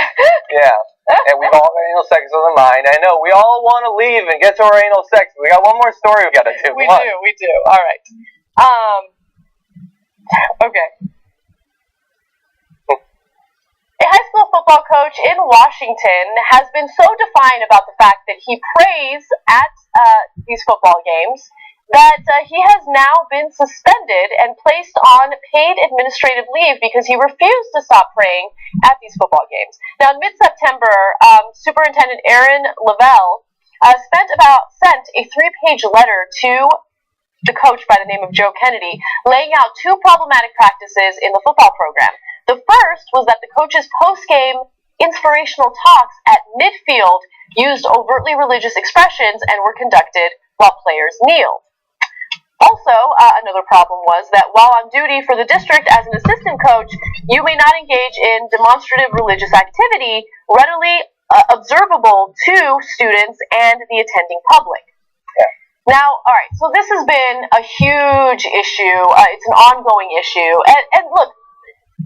Yeah. And we've all got anal sex on the mind. I know, we all want to leave and get to our anal sex. We got one more story we got to do. We do. All right. Okay. A high school football coach in Washington has been so defiant about the fact that he prays at these football games that he has now been suspended and placed on paid administrative leave because he refused to stop praying at these football games. Now, in mid-September, Superintendent Aaron Lavelle sent a 3-page letter to the coach by the name of Joe Kennedy, laying out 2 problematic practices in the football program. The first was that the coach's post-game inspirational talks at midfield used overtly religious expressions and were conducted while players kneeled. Also, another problem was that while on duty for the district as an assistant coach, you may not engage in demonstrative religious activity readily observable to students and the attending public. Now, all right, so this has been a huge issue. It's an ongoing issue. And look,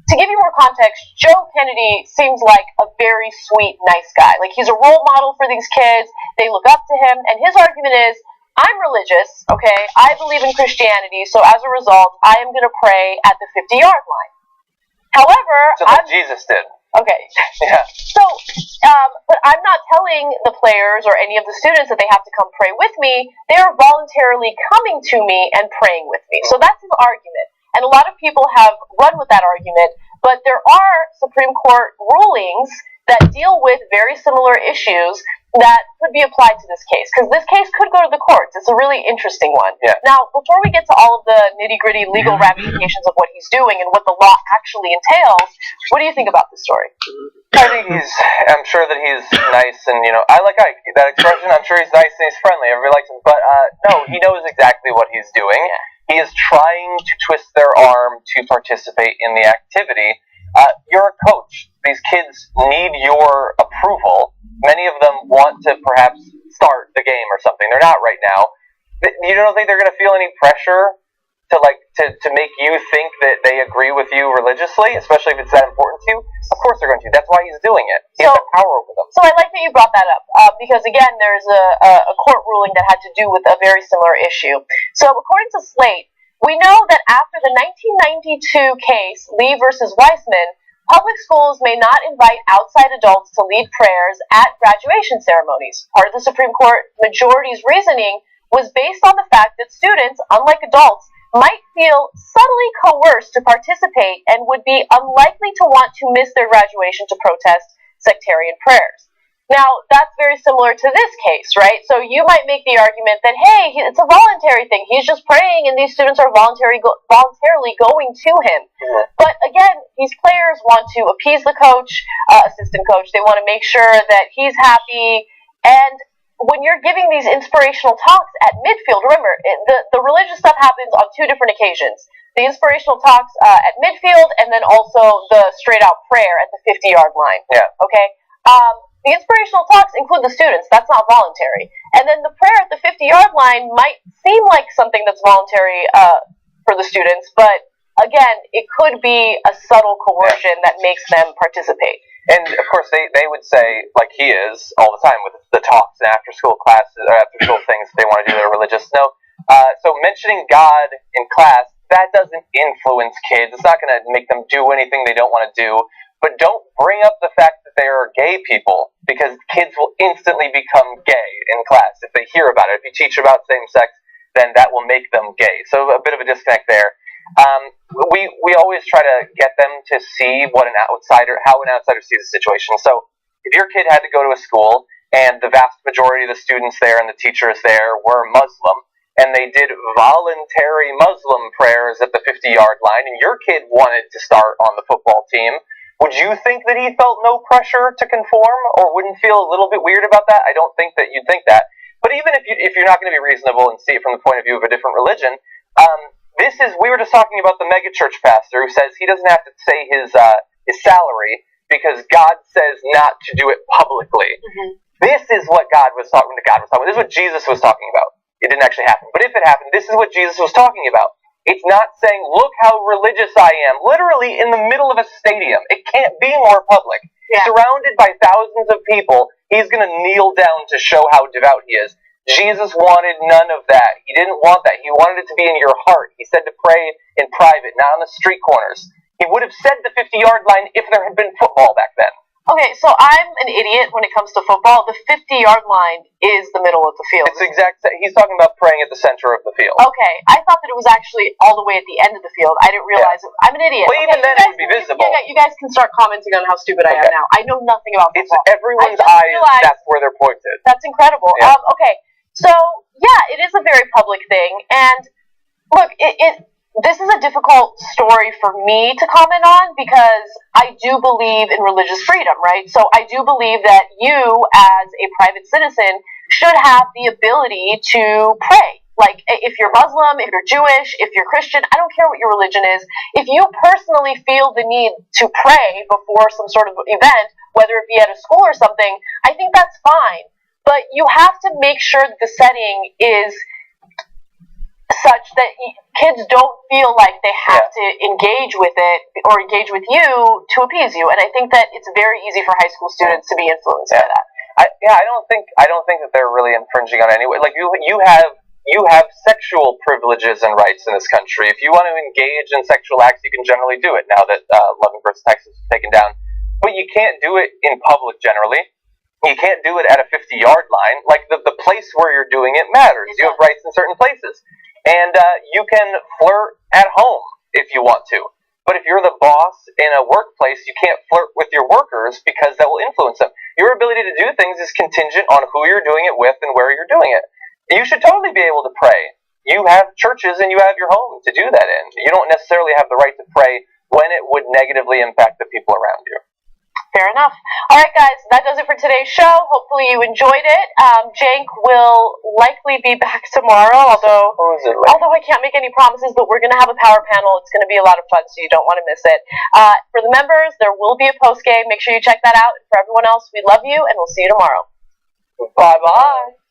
to give you more context, Joe Kennedy seems like a very sweet, nice guy. Like, he's a role model for these kids. They look up to him. And his argument is, I'm religious, okay? I believe in Christianity, so as a result, I am going to pray at the 50-yard line. However, just like Jesus did. Okay. Yeah. So, but I'm not telling the players or any of the students that they have to come pray with me. They are voluntarily coming to me and praying with me. So that's his argument. And a lot of people have run with that argument, but there are Supreme Court rulings that deal with very similar issues that could be applied to this case, because this case could go to the courts. It's a really interesting one. Yeah. Now, before we get to all of the nitty-gritty legal ramifications of what he's doing and what the law actually entails, what do you think about this story? I think I'm sure that he's nice, and, I like Ike, that expression. I'm sure he's nice and he's friendly. Everybody likes him. But, no, he knows exactly what he's doing. He is trying to twist their arm to participate in the activity. You're a coach. These kids need your approval. Many of them want to perhaps start the game or something. They're not right now. You don't think they're going to feel any pressure to make you think that they agree with you religiously, especially if it's that important to you? Of course they're going to. That's why he's doing it. He has the power over them. So I like that you brought that up, because, again, there's a court ruling that had to do with a very similar issue. So according to Slate, we know that after the 1992 case, Lee versus Weissman, public schools may not invite outside adults to lead prayers at graduation ceremonies. Part of the Supreme Court majority's reasoning was based on the fact that students, unlike adults, might feel subtly coerced to participate and would be unlikely to want to miss their graduation to protest sectarian prayers. Now, that's very similar to this case, right? So you might make the argument that, hey, it's a voluntary thing. He's just praying, and these students are voluntarily going to him. But again, these players want to appease the coach, assistant coach. They want to make sure that he's happy. And when you're giving these inspirational talks at midfield, remember, the religious stuff happens on two different occasions. The inspirational talks at midfield, and then also the straight-out prayer at the 50-yard line. Yeah. Okay? The inspirational talks include the students. That's not voluntary. And then the prayer at the 50-yard line might seem like something that's voluntary for the students, but again, it could be a subtle coercion that makes them participate. And of course, they would say, like he is all the time with the talks and after-school classes or after-school things they want to do that are religious. No, so mentioning God in class, that doesn't influence kids. It's not going to make them do anything they don't want to do. But don't bring up the fact that there are gay people, because kids will instantly become gay in class if they hear about it. If you teach about same-sex, then that will make them gay. So a bit of a disconnect there. We always try to get them to see how an outsider sees the situation. So if your kid had to go to a school and the vast majority of the students there and the teachers there were Muslim, and they did voluntary Muslim prayers at the 50-yard line, and your kid wanted to start on the football team, would you think that he felt no pressure to conform, or wouldn't feel a little bit weird about that? I don't think that you'd think that. But even if you're not going to be reasonable and see it from the point of view of a different religion, we were just talking about the megachurch pastor who says he doesn't have to say his salary because God says not to do it publicly. This is what God was talking about. This is what Jesus was talking about. It didn't actually happen. But if it happened, this is what Jesus was talking about. It's not saying, look how religious I am, literally in the middle of a stadium. It can't be more public. Yeah. Surrounded by thousands of people, he's going to kneel down to show how devout he is. Jesus wanted none of that. He didn't want that. He wanted it to be in your heart. He said to pray in private, not on the street corners. He would have said the 50-yard line if there had been football back then. Okay, so I'm an idiot when it comes to football. The 50-yard line is the middle of the field. It's he's talking about praying at the center of the field. Okay, I thought that it was actually all the way at the end of the field. I didn't realize it. I'm an idiot. Well, even then it would be visible. You guys can start commenting on how stupid I am now. I know nothing about football. It's everyone's eyes, that's where they're pointed. That's incredible. Yeah. Okay, so, yeah, it is a very public thing. And, look, this is a difficult story for me to comment on because I do believe in religious freedom, right? So I do believe that you, as a private citizen, should have the ability to pray. Like, if you're Muslim, if you're Jewish, if you're Christian, I don't care what your religion is. If you personally feel the need to pray before some sort of event, whether it be at a school or something, I think that's fine. But you have to make sure that the setting is such that kids don't feel like they have to engage with it or engage with you to appease you. And I think that it's very easy for high school students to be influenced by that. I don't think that they're really infringing on any way. Like you have sexual privileges and rights in this country. If you want to engage in sexual acts, you can generally do it now that Loving versus Texas is taken down. But you can't do it in public generally. You can't do it at a 50-yard line. Like the place where you're doing it matters. You have rights in certain places. And you can flirt at home if you want to. But if you're the boss in a workplace, you can't flirt with your workers because that will influence them. Your ability to do things is contingent on who you're doing it with and where you're doing it. You should totally be able to pray. You have churches and you have your home to do that in. You don't necessarily have the right to pray when it would negatively impact the people around you. Fair enough. All right, guys, that does it for today's show. Hopefully you enjoyed it. Jank will likely be back tomorrow, although I can't make any promises, but we're going to have a power panel. It's going to be a lot of fun, so you don't want to miss it. For the members, there will be a post-game. Make sure you check that out. And for everyone else, we love you, and we'll see you tomorrow. Bye-bye.